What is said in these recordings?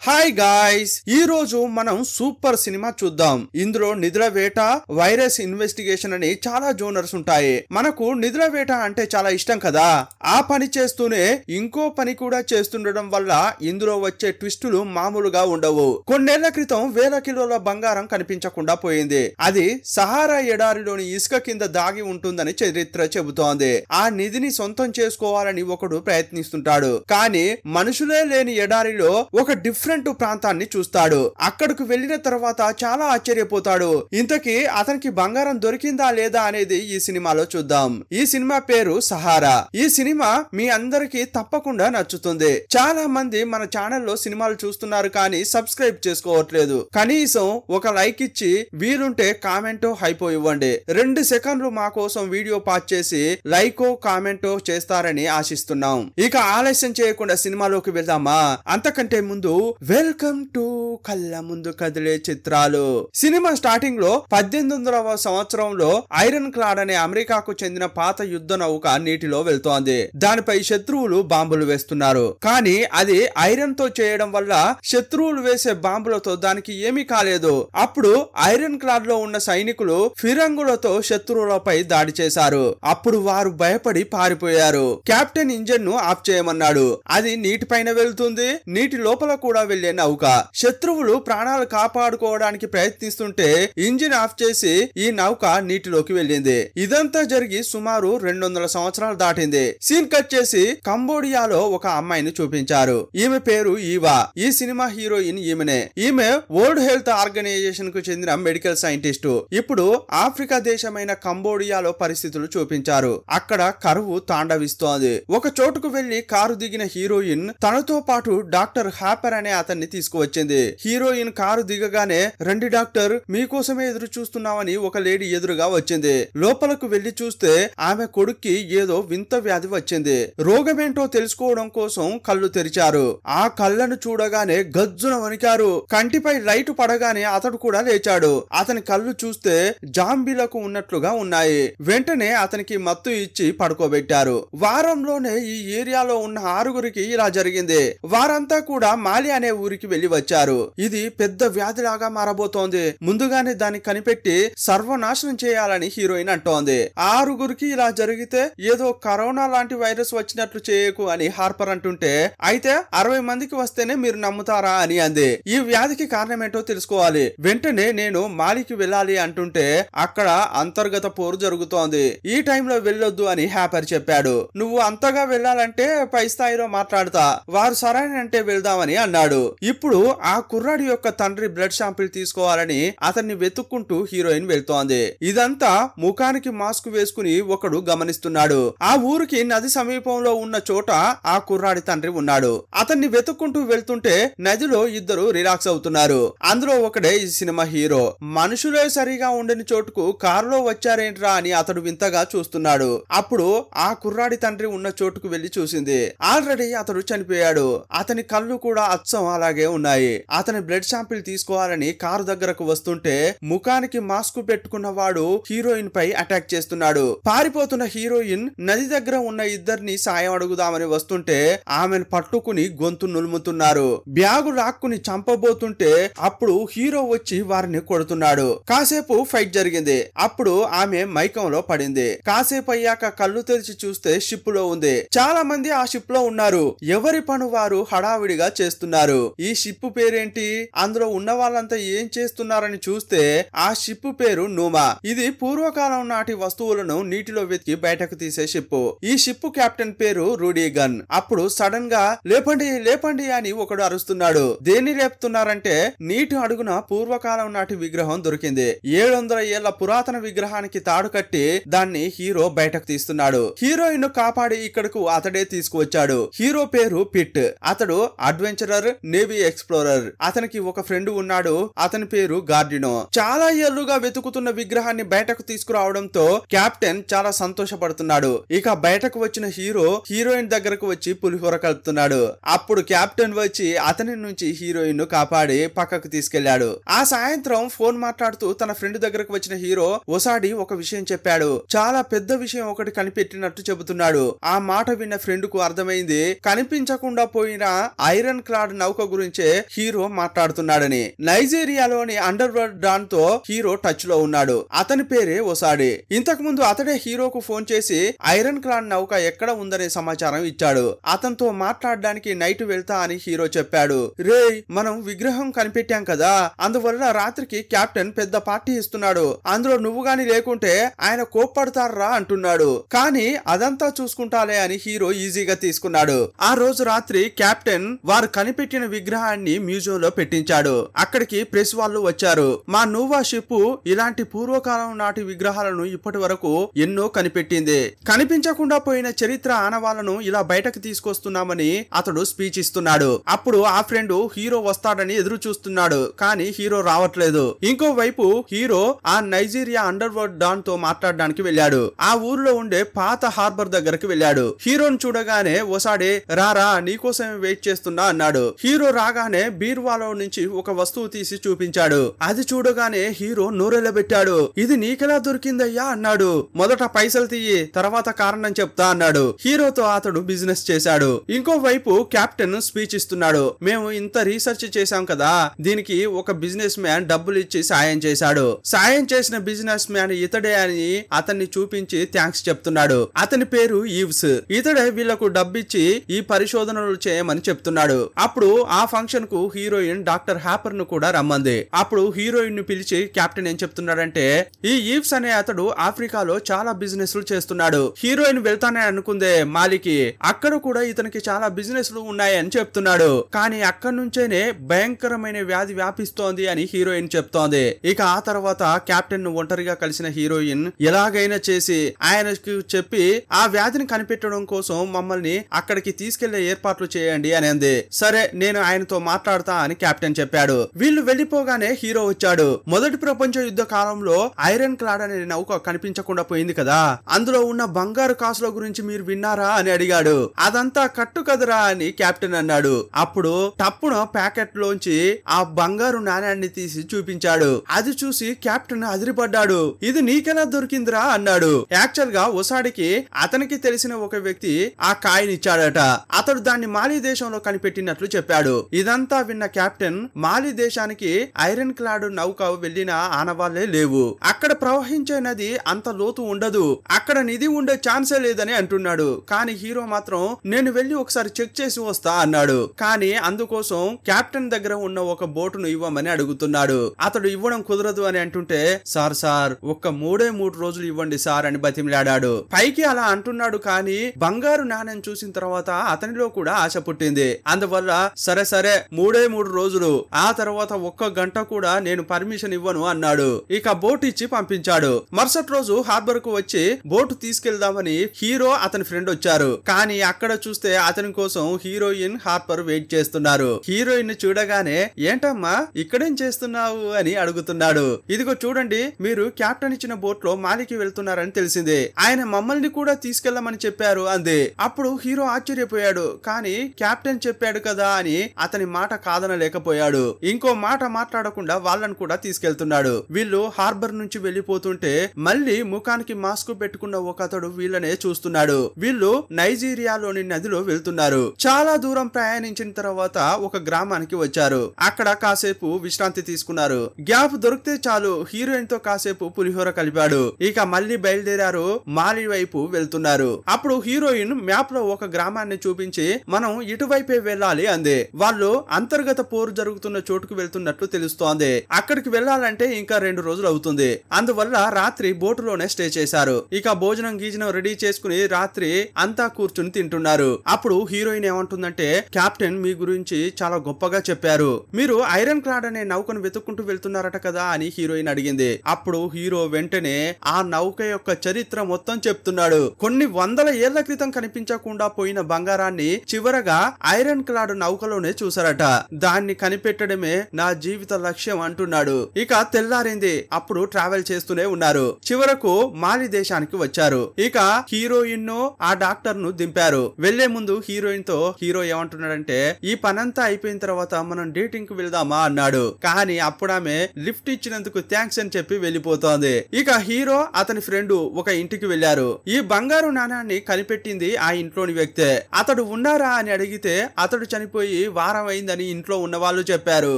Hi guys, ఈ రోజు మనం సూపర్ సినిమా చూద్దాం. ఇందులో నిద్ర వేట, వైరస్ ఇన్వెస్టిగేషన్ అని చాలా జోనర్స్ ఉంటాయి. మనకు నిద్ర వేట అంటే చాలా ఇష్టం కదా. ఆ పని చేస్తూనే ఇంకో పని కూడా చేస్తుండడం వల్ల ఇందులో వచ్చే ట్విస్టులు మామూలుగా ఉండవు. కొన్నేళ్ల క్రితం వేల కిలోల బంగారం కనిపించకుండా పోయింది. అది సహారా ఎడారిలోని ఇసుక కింద దాగి ఉంటుందని చరిత్ర చెబుతోంది. ఆ నిధిని సొంతం చేసుకోవాలని ఒకడు ప్రయత్నిస్తుంటాడు. కానీ మనుషులే లేని ఎడారిలో ఒక డిఫరెంట్ ప్రాంతాన్ని చూస్తాడు. అక్కడికి వెళ్లిన తర్వాత చాలా ఆశ్చర్యపోతాడు. ఇంతకీ అతనికి బంగారం దొరికిందా లేదా అనేది ఈ సినిమాలో చూద్దాం. ఈ సినిమా పేరు సహారా. ఈ సినిమా మీ అందరికి తప్పకుండా నచ్చుతుంది. చాలా మంది మన ఛానల్లో సినిమాలు చూస్తున్నారు కానీ సబ్స్క్రైబ్ చేసుకోవట్లేదు. కనీసం ఒక లైక్ ఇచ్చి వీలుంటే కామెంటో హైపో ఇవ్వండి. 2 సెకండ్లు మా కోసం వీడియో పాజ్ చేసి లైకో కామెంటో చేస్తారని ఆశిస్తున్నాం. ఇక ఆలస్యం చేయకుండా సినిమాలోకి వెళ్దామా? అంతకంటే ముందు వెల్కమ్ టు కళ్ళ ముందు కదిలే చిత్రాలు. సినిమా స్టార్టింగ్ లో 1800వ సంవత్సరంలో ఐరన్ క్లాడ్ అనే అమెరికాకు చెందిన పాత యుద్ధ నౌక నీటిలో వెళ్తోంది. దానిపై శత్రువులు బాంబులు వేస్తున్నారు. కానీ అది ఐరన్ తో చేయడం వల్ల శత్రువులు వేసే బాంబులతో దానికి ఏమీ కాలేదు. అప్పుడు ఐరన్ క్లాడ్ లో ఉన్న సైనికులు ఫిరంగులతో శత్రువులపై దాడి చేశారు. అప్పుడు వారు భయపడి పారిపోయారు. కెప్టెన్ ఇంజన్ ను ఆఫ్ చేయమన్నాడు. అది నీటి పైన వెళ్తుంది. నీటి లోపల కూడా వెళ్లే నౌక. శత్రువులు ప్రాణాలు కాపాడుకోవడానికి ప్రయత్నిస్తుంటే ఇంజిన్ ఆఫ్ చేసి ఈ నౌక నీటిలోకి వెళ్ళింది. ఇదంతా జరిగి సుమారు 200 సంవత్సరాలు దాటింది. సీన్ కట్ చేసి కంబోడియాలో ఒక అమ్మాయిని చూపించారు. ఈమె పేరు ఈవా. ఈ సినిమా హీరోయిన్ ఈమెనే. ఈమె వరల్డ్ హెల్త్ ఆర్గనైజేషన్ కు చెందిన మెడికల్ సైంటిస్ట్. ఇప్పుడు ఆఫ్రికా దేశమైన కంబోడియాలో పరిస్థితులు చూపించారు. అక్కడ కరువు తాండవిస్తోంది. ఒక చోటుకు వెళ్లి కారు దిగిన హీరోయిన్ తనతో పాటు డాక్టర్ హాపర్ అనే అతన్ని తీసుకువచ్చింది. హీరోయిన్ కారు దిగగానే రండి డాక్టర్, మీకోసమే ఎదురు చూస్తున్నామని ఒక లేడీ ఎదురుగా వచ్చింది. లోపలకు వెళ్లి చూస్తే ఆమె కొడుక్కి ఏదో వింత వ్యాధి వచ్చింది. రోగమేంటో తెలుసుకోవడం కోసం కళ్ళు తెరిచారు. ఆ కళ్ళను చూడగానే గజ్జున వణికారు. కంటిపై లైట్ పడగానే అతడు కూడా లేచాడు. అతని కళ్ళు చూస్తే జాంబీలకు ఉన్నట్లుగా ఉన్నాయి. వెంటనే అతనికి మత్తు ఇచ్చి పడుకోబెట్టారు. వారంలోనే ఈ ఏరియాలో ఉన్న 6గురికి ఇలా జరిగింది. వారంతా కూడా మాలి అనే ఊరికి వెళ్లి వచ్చారు. ఇది పెద్ద వ్యాధిలాగా మారబోతోంది. ముందుగానే దాన్ని కనిపెట్టి సర్వనాశనం చేయాలని హీరోయిన్ అంటోంది. 6గురికి ఇలా జరిగితే ఏదో కరోనా లాంటి వైరస్ వచ్చినట్లు చేయకు అని హార్పర్ అంటుంటే, అయితే 60 మందికి వస్తేనే మీరు నమ్ముతారా అని అంది. ఈ వ్యాధికి కారణమేంటో తెలుసుకోవాలి. వెంటనే నేను మాలికి వెళ్ళాలి అంటుంటే అక్కడ అంతర్గత పోరు జరుగుతోంది. ఈ టైంలో వెళ్ళొద్దు అని హ్యాపర్ చెప్పాడు. నువ్వు అంతగా వెళ్ళాలంటే పై స్థాయిలో మాట్లాడతా, వారు సరైనంటే వెళ్దామని అన్నాడు. ఇప్పుడు ఆ కుర్రాడి యొక్క తండ్రి బ్లడ్ శాంపిల్ తీసుకోవాలని అతన్ని వెతుక్కుంటూ హీరోయిన్ వెళ్తోంది. ఇదంతా ముఖానికి మాస్క్ వేసుకుని ఒకడు గమనిస్తున్నాడు. ఆ ఊరికి నది సమీపంలో ఉన్న చోట ఆ కుర్రాడి తండ్రి ఉన్నాడు. అతన్ని వెతుక్కుంటూ వెళ్తుంటే నదిలో ఇద్దరు రిలాక్స్ అవుతున్నారు. అందులో ఒకడే ఈ సినిమా హీరో. మనుషులే సరిగా ఉండని చోటుకు కారులో వచ్చారేంట్రా అని అతడు వింతగా చూస్తున్నాడు. అప్పుడు ఆ కుర్రాడి తండ్రి ఉన్న చోటుకు వెళ్లి చూసింది. ఆల్రెడీ అతడు చనిపోయాడు. అతని కళ్ళు కూడా అచ్చం అలాగే ఉన్నాయి. అతని బ్లడ్ శాంపిల్ తీసుకోవాలని కారు దగ్గరకు వస్తుంటే ముఖానికి మాస్క్ పెట్టుకున్న వాడు హీరోయిన్ పై అటాక్ చేస్తున్నాడు. పారిపోతున్న హీరోయిన్ నది దగ్గర ఉన్న ఇద్దరిని సాయం అడుగుదామని వస్తుంటే ఆమెను పట్టుకుని గొంతు నులుముతున్నారు. బ్యాగు లాక్కుని చంపబోతుంటే అప్పుడు హీరో వచ్చి వారిని కొడుతున్నాడు. కాసేపు ఫైట్ జరిగింది. అప్పుడు ఆమె మైకంలో పడింది. కాసేపు అయ్యాక కళ్ళు తెరిచి చూస్తే షిప్ లో ఉంది. చాలా మంది ఆ షిప్ లో ఉన్నారు. ఎవరి పను వారు హడావిడిగా చేస్తున్నారు. ఈ షిప్ పేరేంటి, అందులో ఉన్న వాళ్ళంతా ఏం చేస్తున్నారని చూస్తే ఆ షిప్ పేరు నూమా. ఇది పూర్వకాలం నాటి వస్తువులను నీటిలో వెతికి బయటకు తీసే షిప్. ఈ షిప్ కెప్టెన్ పేరు రూడీగన్. అప్పుడు సడన్ గా లేపండి లేపండి అని ఒకడు అరుస్తున్నాడు. దేన్ని లేపుతున్నారంటే నీటి అడుగున పూర్వకాలం నాటి విగ్రహం దొరికింది. 700 ఏళ్ల పురాతన విగ్రహానికి తాడు కట్టి దాన్ని హీరో బయటకు తీస్తున్నాడు. హీరోయిన్ కాపాడి ఇక్కడకు అతడే తీసుకువచ్చాడు. హీరో పేరు పిట్. అతడు అడ్వెంచరర్, నేవీ ఎక్స్ప్లోరర్. అతనికి ఒక ఫ్రెండ్ ఉన్నాడు. అతని పేరు గార్డినో. చాలా ఏళ్లుగా వెతుకుతున్న విగ్రహాన్ని బయటకు తీసుకురావడంతో కెప్టెన్ చాలా సంతోషపడుతున్నాడు. ఇక బయటకు వచ్చిన హీరో హీరోయిన్ దగ్గరకు వచ్చి పులిహోర కలుపుతున్నాడు. అప్పుడు కెప్టెన్ వచ్చి అతని నుంచి హీరోయిన్ ను కాపాడి పక్కకు తీసుకెళ్లాడు. ఆ సాయంత్రం ఫోన్ మాట్లాడుతూ తన ఫ్రెండ్ దగ్గరకు వచ్చిన హీరో ఓసారి ఒక విషయం చెప్పాడు. చాలా పెద్ద విషయం ఒకటి కనిపెట్టినట్టు చెబుతున్నాడు. ఆ మాట విన్న ఫ్రెండ్ కు అర్థమైంది. కనిపించకుండా పోయిన ఐరన్ క్లాడ్ నౌక నౌక గురించే హీరో మాట్లాడుతున్నాడని. నైజీరియాలోని అండర్ వరల్డ్ డాన్ తో హీరో టచ్ లో ఉన్నాడు. అతని పేరే ఒసాడి. ఇంతకు ముందు అతడే హీరోకు ఫోన్ చేసి ఐరన్ క్లాడ్ నౌక ఎక్కడ ఉందనే సమాచారం ఇచ్చాడు. అతనితో మాట్లాడడానికి నైట్ వెళ్తా అని హీరో చెప్పాడు. రే, మనం విగ్రహం కనిపెట్టాం కదా, అందువల్ల రాత్రికి కెప్టెన్ పెద్ద పార్టీ ఇస్తున్నాడు, అందులో నువ్వు గాని లేకుంటే ఆయన కోప్పడతారా అంటున్నాడు. కానీ అదంతా చూసుకుంటాలే అని హీరో ఈజీగా తీసుకున్నాడు. ఆ రోజు రాత్రి కెప్టెన్ వారు కనిపెట్టిన విగ్రహాన్ని మ్యూజియం లో పెట్టించాడు. అక్కడికి ప్రెస్ వాళ్ళు వచ్చారు. మా నోవా షిప్ ఇలాంటి పూర్వకాలం నాటి విగ్రహాలను ఇప్పటి వరకు ఎన్నో కనిపెట్టింది. కనిపించకుండా పోయిన చరిత్ర ఆనవాళ్లను ఇలా బయటకు తీసుకొస్తున్నామని అతడు స్పీచ్ ఇస్తున్నాడు. అప్పుడు ఆ ఫ్రెండ్ హీరో వస్తాడని ఎదురు చూస్తున్నాడు. కానీ హీరో రావట్లేదు. ఇంకోవైపు హీరో ఆ నైజీరియా అండర్ వరల్డ్ డాన్ తో మాట్లాడడానికి వెళ్ళాడు. ఆ ఊర్లో ఉండే పాత హార్బర్ దగ్గరకు వెళ్ళాడు. హీరోని చూడగానే ఒసాడే రారా నీకోసమే వెయిట్ చేస్తున్నా అన్నాడు. హీరో రాగానే బీరువాలో నుంచి ఒక వస్తువు తీసి చూపించాడు. అది చూడగానే హీరో నోరెళ్ళబెట్టాడు. ఇది నీకెలా దొరికిందయ్యా అన్నాడు. మొదట పైసలు తీయి, తర్వాత కారణం చెప్తా అన్నాడు. హీరోతో అతడు బిజినెస్ చేశాడు. ఇంకోవైపు కెప్టెన్ స్పీచ్ ఇస్తున్నాడు. మేము ఇంత రీసెర్చ్ చేశాం కదా, దీనికి ఒక బిజినెస్ మ్యాన్ డబ్బులు ఇచ్చి సాయం చేశాడు. సాయం చేసిన బిజినెస్ మ్యాన్ ఇతడే అని అతన్ని చూపించి థ్యాంక్స్ చెప్తున్నాడు. అతని పేరు ఈవ్స్. ఇతడే వీళ్లకు డబ్బిచ్చి ఈ పరిశోధనలు చేయమని చెప్తున్నాడు. అప్పుడు ఆ ఫంక్షన్ కు హీరోయిన్ డాక్టర్ హ్యాపర్ ను కూడా రమ్మంది. అప్పుడు హీరోయిన్ ను పిలిచి కెప్టెన్ ఏం చెప్తున్నాడంటే, ఈ ఈవ్స్ అనే అతడు ఆఫ్రికాలో చాలా బిజినెస్ లు చేస్తున్నాడు. హీరోయిన్ వెళ్తానే అనుకుందే మాలికి, అక్కడ కూడా ఇతనికి చాలా బిజినెస్ లు ఉన్నాయని చెప్తున్నాడు. కానీ అక్కడి నుంచేనే భయంకరమైన వ్యాధి వ్యాపిస్తోంది అని హీరోయిన్ చెప్తోంది. ఇక ఆ తర్వాత కెప్టెన్ ను ఒంటరిగా కలిసిన హీరోయిన్ ఎలాగైనా చేసి ఆయనకు చెప్పి ఆ వ్యాధిని కనిపెట్టడం కోసం మమ్మల్ని అక్కడికి తీసుకెళ్లే ఏర్పాట్లు చేయండి అని అంది. సరే, నేను ఆయనతో మాట్లాడతా అని కెప్టెన్ చెప్పాడు. వీళ్ళు వెళ్లిపోగానే హీరో వచ్చాడు. మొదటి ప్రపంచ యుద్ధ కాలంలో ఐరన్ క్లాడ్ అనే నౌక కనిపించకుండా పోయింది కదా, అందులో ఉన్న బంగారు కాసుల గురించి మీరు విన్నారా అని అడిగాడు. అదంతా కట్టు కదరా అని కెప్టెన్ అన్నాడు. అప్పుడు టప్పున ప్యాకెట్ లోంచి ఆ బంగారు నాణ్యాన్ని తీసి చూపించాడు. అది చూసి కెప్టెన్ అదిరిపడ్డాడు. ఇది నీకెలా దొరికిందిరా అన్నాడు. యాక్చువల్ గా ఒసాడికి అతనికి తెలిసిన ఒక వ్యక్తి ఆ కాయనిచ్చాడట. అతడు దాన్ని మాలి దేశంలో కనిపెట్టినట్లు చెప్పాడు. ఇదంతా విన్న కెప్టెన్ మాలి దేశానికి ఐరన్ క్లాడ్ నౌక వెళ్లిన ఆనవాళ్లే లేవు, అక్కడ ప్రవహించే నది అంత లోతు ఉండదు, అక్కడ నిధి ఉండే ఛాన్సే లేదని అంటున్నాడు. కానీ హీరో మాత్రం నేను వెళ్లి ఒకసారి చెక్ చేసి వస్తా అన్నాడు. కానీ అందుకోసం కెప్టెన్ దగ్గర ఉన్న ఒక బోటును ఇవ్వమని అడుగుతున్నాడు. అతడు ఇవ్వడం కుదరదు అని అంటుంటే, సార్ ఒక్క 3 రోజులు ఇవ్వండి సార్ అని బతిమిలాడాడు. పైకి అలా అంటున్నాడు, కానీ బంగారు నాణ్యం చూసిన తర్వాత అతనిలో కూడా ఆశ పుట్టింది. అందువల్ల సరే 3 రోజులు, ఆ తర్వాత 1 గంట కూడా నేను పర్మిషన్ ఇవ్వను అన్నాడు. ఇక బోట్ ఇచ్చి పంపించాడు. మరుసటి రోజు హార్బర్ కు వచ్చి బోటు తీసుకెళ్దామని హీరో అతని ఫ్రెండ్ వచ్చారు. కానీ అక్కడ చూస్తే అతని కోసం హీరోయిన్ హార్బర్ వెయిట్ చేస్తున్నారు. హీరోయిన్ ని చూడగానే ఏంటమ్మా ఇక్కడేం చేస్తున్నావు అని అడుగుతున్నాడు. ఇదిగో చూడండి, మీరు కెప్టెన్ ఇచ్చిన బోట్ లో మాలికి వెళ్తున్నారని తెలిసిందే, ఆయన మమ్మల్ని కూడా తీసుకెళ్లమని చెప్పారు అంది. అప్పుడు హీరో ఆశ్చర్యపోయాడు. కానీ కెప్టెన్ చెప్పాడు కదా అని అతని మాట కాదనలేకపోయాడు. ఇంకో మాట మాట్లాడకుండా వాళ్ళను కూడా తీసుకెళ్తున్నాడు. వీళ్ళు హార్బర్ నుంచి వెళ్లిపోతుంటే మళ్ళీ ముఖానికి మాస్క్ పెట్టుకున్న ఒక అతడు వీళ్ళనే చూస్తున్నాడు. వీళ్ళు నైజీరియాలోని నదిలో వెళ్తున్నారు. చాలా దూరం ప్రయాణించిన తర్వాత ఒక గ్రామానికి వచ్చారు. అక్కడ కాసేపు విశ్రాంతి తీసుకున్నారు. గ్యాప్ దొరికితే చాలు హీరోయిన్ తో కాసేపు పులిహోర కలిపాడు. ఇక మళ్ళీ బయలుదేరారు. మాలి వైపు వెళ్తున్నారు. అప్పుడు హీరోయిన్ మ్యాప్ లో ఒక గ్రామాన్ని చూపించి మనం ఇటువైపే వెళ్ళాలి అంది. వాళ్ళు అంతర్గత పోరు జరుగుతున్న చోటుకు వెళ్తున్నట్లు తెలుస్తోంది. అక్కడికి వెళ్లాలంటే ఇంకా 2 రోజులు అవుతుంది. అందువల్ల రాత్రి బోటులోనే స్టే చేశారు. ఇక భోజనం గీజనం రెడీ చేసుకుని రాత్రి అంతా కూర్చుని తింటున్నారు. అప్పుడు హీరోయిన్ ఏమంటుందంటే, కెప్టెన్ మీ గురించి చాలా గొప్పగా చెప్పారు, మీరు ఐరన్ క్లాడ్ అనే నౌకను వెతుక్కుంటూ వెళ్తున్నారట కదా అని హీరోయిన్ అడిగింది. అప్పుడు హీరో వెంటనే ఆ నౌక యొక్క చరిత్ర మొత్తం చెప్తున్నాడు. కొన్ని 100 ఏళ్ల క్రితం కనిపించకుండా పోయిన బంగారాన్ని చివరగా ఐరన్ క్లాడ్ నౌకలోనే చూసారట. దాన్ని కనిపెట్టడమే నా జీవిత లక్ష్యం అంటున్నాడు. ఇక తెల్లారింది. అప్పుడు ట్రావెల్ చేస్తూనే ఉన్నారు. చివరకు మాలి దేశానికి వచ్చారు. ఇక హీరోయిన్ ను ఆ డాక్టర్ ను దింపారు. వెళ్లే ముందు హీరోయిన్ తో హీరో ఏమంటున్నాడంటే, ఈ పనంతా అయిపోయిన తర్వాత మనం డేటింగ్ కు వెళ్దామా అన్నాడు. కానీ అప్పుడామే లిఫ్ట్ ఇచ్చినందుకు థ్యాంక్స్ అని చెప్పి వెళ్లిపోతోంది. ఇక హీరో అతని ఫ్రెండ్ ఒక ఇంటికి వెళ్లారు. ఈ బంగారు నాణాన్ని కనిపెట్టింది ఆ ఇంట్లోని వ్యక్తే. అతడు ఉన్నారా అని అడిగితే అతడు చనిపోయి వారం అయిందని ఇంట్లో ఉన్న వాళ్ళు చెప్పారు.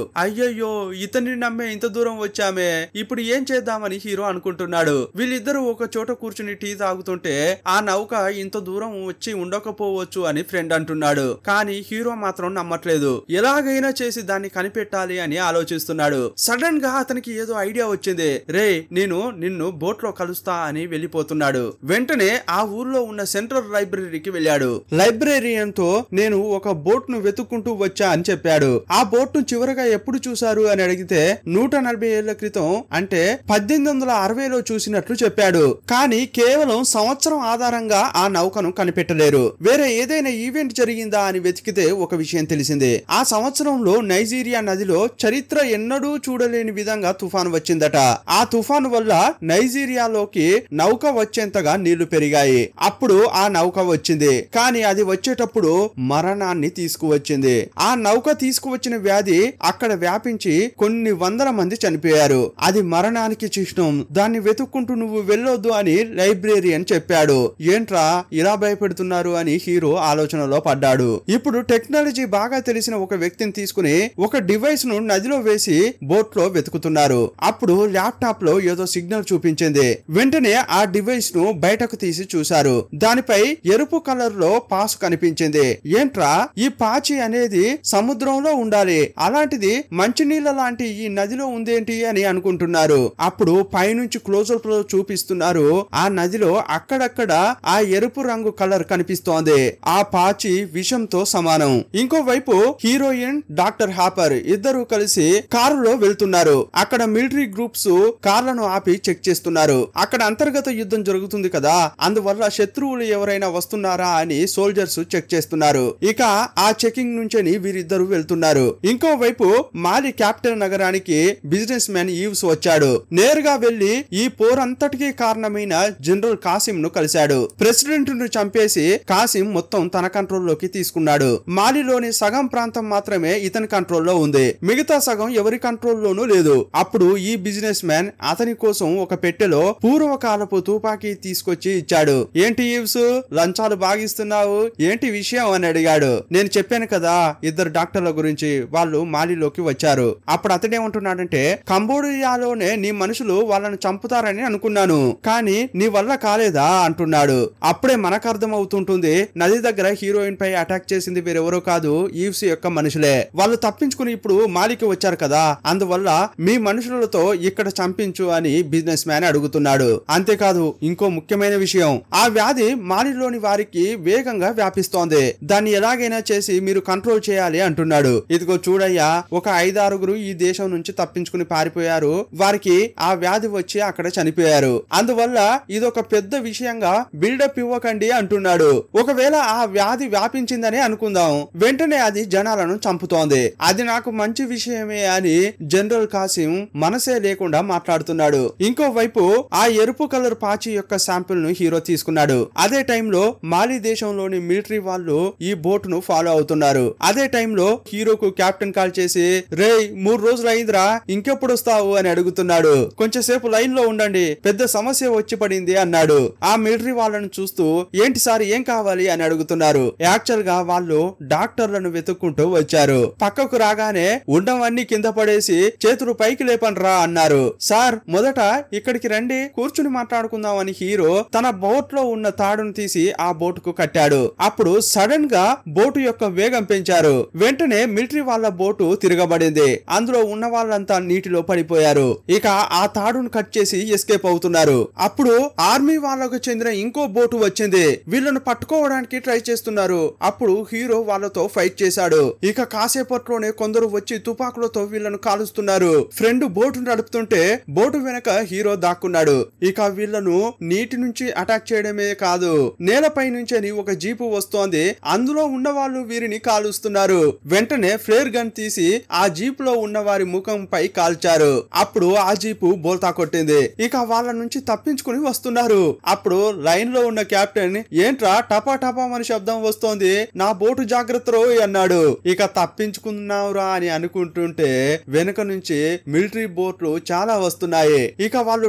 అయ్యయ్యో ఇతన్ని నమ్మే ఇంత దూరం వచ్చామే, ఇప్పుడు ఏం చేద్దామని హీరో అనుకుంటున్నాడు. వీళ్ళిద్దరూ ఒక చోట కూర్చుని టీ తాగుతుంటే ఆ నౌక ఇంత దూరం వచ్చి ఉండకపోవచ్చు అని ఫ్రెండ్ అంటున్నాడు. కానీ హీరో మాత్రం నమ్మట్లేదు. ఎలాగైనా చేసి దాన్ని కనిపెట్టాలి అని ఆలోచిస్తున్నాడు. సడన్ గా అతనికి ఏదో ఐడియా వచ్చింది. రే నేను నిన్ను బోట్ లో కలుస్తా అని వెళ్ళిపోతున్నాడు. వెంటనే ఆ ఊర్లో ఉన్న సెంట్రల్ లైబ్రరీకి వెళ్ళాడు. లైబ్రేరియన్ తో నేను ఒక బోట్ ను వెతుక్కుంటూ వచ్చా అని చెప్పాడు. ఆ బోట్ ను చివరగా ఎప్పుడు చూశారు అని అడిగితే 140 ఏళ్ల క్రితం అంటే 1860లో చూసినట్లు చెప్పాడు. కానీ కేవలం సంవత్సరం ఆధారంగా ఆ నౌకను కనిపెట్టలేరు. వేరే ఏదైనా ఈవెంట్ జరిగిందా అని వెతికితే ఒక విషయం తెలిసింది. ఆ సంవత్సరంలో నైజీరియా నదిలో చరిత్ర ఎన్నడూ చూడలేని విధంగా తుఫాను వచ్చిందట. ఆ తుఫాను వల్ల నైజీరియాలోకి నౌక వచ్చేంతగా నీళ్లు పెరిగాయి. అప్పుడు ఆ నౌక వచ్చింది. కానీ అది వచ్చేటప్పుడు మరణాన్ని తీసుకువచ్చింది. ఆ నౌక తీసుకువచ్చిన వ్యాధి అక్కడ వ్యాపించి కొన్ని వందల మంది చనిపోయారు. అది మరణానికి చిహ్నం. దాన్ని వెతుక్కుంటూ నువ్వు వెళ్ళొద్దు అని లైబ్రేరియన్ చెప్పాడు. ఏంట్రా ఇలా భయపెడుతున్నారు అని హీరో ఆలోచనలో పడ్డాడు. ఇప్పుడు టెక్నాలజీ బాగా తెలిసిన ఒక వ్యక్తిని తీసుకుని ఒక డివైస్ ను నదిలో వేసి బోట్ లో వెతుకుతున్నారు. అప్పుడు ల్యాప్టాప్ లో ఏదో సిగ్నల్ చూపించింది. వెంటనే ఆ డివైస్ ను బయటకు తీసి చూశారు. దానిపై ఎరుపు కలర్ లో పాస్ కనిపించింది. ఏంట్రా ఈ పాచి అనేది సముద్రంలో ఉండాలి, అలాంటిది మంచినీళ్ళ లాంటి ఈ నదిలో ఉందేంటి అని అనుకుంటున్నారు. అప్పుడు పైనుంచి క్లోజప్ లో చూపిస్తున్నారు. ఆ నదిలో అక్కడక్కడ ఆ ఎరుపు రంగు కలర్ కనిపిస్తోంది. ఆ పాచి విషంతో సమానం. ఇంకోవైపు హీరోయిన్ డాక్టర్ హాపర్ ఇద్దరు కలిసి కారులో వెళ్తున్నారు. అక్కడ మిలిటరీ గ్రూప్స్ కార్లను ఆపి చెక్ చేస్తున్నారు. అక్కడ అంతర్గత యుద్ధం జరుగుతుంది కదా, అందువల్ల శత్రువులు ఎవరైనా వస్తున్నారా అని సోల్జర్స్ చెక్ చేస్తున్నారు. ఇక ఆ చెకింగ్ నుంచి వీరిద్దరు వెళ్తున్నారు. ఇంకోవైపు మాలి క్యాపిటల్ నగరానికి బిజినెస్ మ్యాన్ ఈవ్స్ వచ్చాడు. నేరుగా వెళ్లి ఈ పోరంతటికి కారణమైన జనరల్ కాసిం ను కలిశాడు. ప్రెసిడెంట్ ను చంపేసి కాసిం మొత్తం తన కంట్రోల్లోకి తీసుకున్నాడు. మాలిలోని సగం ప్రాంతం మాత్రమే ఇతని కంట్రోల్లో ఉంది. మిగతా సగం ఎవరి కంట్రోల్లోనూ లేదు. అప్పుడు ఈ బిజినెస్ మ్యాన్ అతని కోసం ఒక పెట్టెలో పూర్వకాలపు తుపాకీ తీసుకొచ్చి ఇచ్చాడు. ఏంటి ఈవ్స్ లంచాలు బాగిస్తున్నావు, ఏంటి విషయం అని అడిగాడు. నేను చెప్పాను కదా ఇద్దరు డాక్టర్ల గురించి, వాళ్ళు మాలిలోకి వచ్చారు. అప్పుడు అతడేమంటున్నాడంటే కంబోడియాలోనే నీ మనుషులు వాళ్ళని చంపుతారని అనుకున్నాను, కానీ నీ వల్ల కాలేదా అంటున్నాడు. అప్పుడే మనకు అర్థం అవుతుంటుంది నది దగ్గర హీరోయిన్ పై అటాక్ చేసింది వేరెవరో కాదు, ఈవ్స్ యొక్క మనుషులే. వాళ్ళు తప్పించుకుని ఇప్పుడు మాలికి వచ్చారు కదా, అందువల్ల మీ మనుషులతో ఇక్కడ చంపించు అని బిజినెస్ మ్యాన్ అడుగుతున్నాడు. అంతేకాదు ఇంకో ముఖ్యమైన విషయం, ఆ వ్యాధి మాలిలోని వారికి వేగంగా వ్యాపిస్తోంది. దాన్ని ఎలాగైనా చేసి మీరు కంట్రోల్ చేయాలి అంటున్నాడు. ఇదిగో చూడయ్యా, ఒక 5-6 ఈ దేశం నుంచి తప్పించుకుని పారిపోయారు. వారికి ఆ వ్యాధి వచ్చి అక్కడ చనిపోయారు. అందువల్ల ఇదొక పెద్ద విషయంగా బిల్డప్ ఇవ్వకండి అంటున్నాడు. ఒకవేళ ఆ వ్యాధి వ్యాపించిందని అనుకుందాం, వెంటనే అది జనాలను చంపుతోంది. అది నాకు మంచి విషయమే అని జనరల్ కాసిం మనసే లేకుండా మాట్లాడుతున్నాడు. ఇంకోవైపు ఆ ఎరుపు కలర్ పాచి యొక్క శాంపిల్ ను హీరో తీసుకున్నాడు. అదే టైంలో మాలి దేశంలోని మిలిటరీ వాళ్ళు ఈ బోట్ ను ఫాలో అవుతున్నారు. అదే టైంలో హీరోకు కెప్టెన్ కాల్ చేసి, రే 3 రోజులు అయిందిరా, ఇంకెప్పుడు వస్తావు అని అడుగుతున్నాడు. కొంచెం సేపు లైన్ లో ఉండండి, పెద్ద సమస్య వచ్చి పడింది అన్నాడు. ఆ మిలిటరీ వాళ్ళను చూస్తూ ఏంటి సార్ ఏం కావాలి అని అడుగుతున్నారు. యాక్చువల్ గా వాళ్ళు డాక్టర్లను వెతుక్కుంటూ వచ్చారు. పక్కకు రాగానే ఉండవన్నీ కింద పడేసి చేతులు పైకి లేపండ్రా అన్నారు. సార్ మొదట ఇక్కడికి రండి, కూర్చుని మాట్లాడుకుందాం అని హీరో తన బోట్ లో ఉన్న తాడును తీసి ఆ బోట్ కు కట్టాడు. అప్పుడు సడన్ గా బోటు యొక్క వేగం పెంచారు. వెంటనే మిలిటరీ వాళ్ళ బోటు తిరగబడింది. అందులో ఉన్న వాళ్ళంతా నీటిలో పడిపోయారు. ఇక ఆ తాడును కట్ చేసి ఎస్కేప్ అవుతున్నారు. అప్పుడు ఆర్మీ వాళ్ళకు చెందిన ఇంకో బోటు వచ్చింది. వీళ్ళను పట్టుకోవడానికి ట్రై చేస్తున్నారు. అప్పుడు హీరో వాళ్ళతో ఫైట్ చేశాడు. ఇక కాసేపట్లోనే కొందరు వచ్చి తుపాకులతో వీళ్ళను కాలుస్తున్నారు. ఫ్రెండ్ బోటు నడుపుతుంటే బోటు వెనక హీరో దాక్కున్నాడు. ఇక వీళ్ళను నీటి నుంచి అటాక్ చేయడమే కాదు, నేలపై నుంచి ఒక జీపు వస్తోంది. అందులో ఉన్న వాళ్ళు వీరిని కాలుస్తున్నారు. వెంటనే ఫ్లేర్ గన్ తీసి ఆ జీప్ లో ఉన్న వారి ముఖంపై కాల్చారు. అప్పుడు ఆ జీపు బోల్తా కొట్టింది. ఇక వాళ్ళ నుంచి తప్పించుకుని వస్తున్నారు. అప్పుడు లైన్ లో ఉన్న కెప్టెన్ ఏంట్రా టపా టపా అని శబ్దం వస్తోంది, నా బోటు జాగ్రత్త అన్నాడు. ఇక తప్పించుకున్నావురా అని అనుకుంటుంటే వెనుక నుంచి మిలిటరీ బోట్లు చాలా వస్తున్నాయి. ఇక వాళ్ళు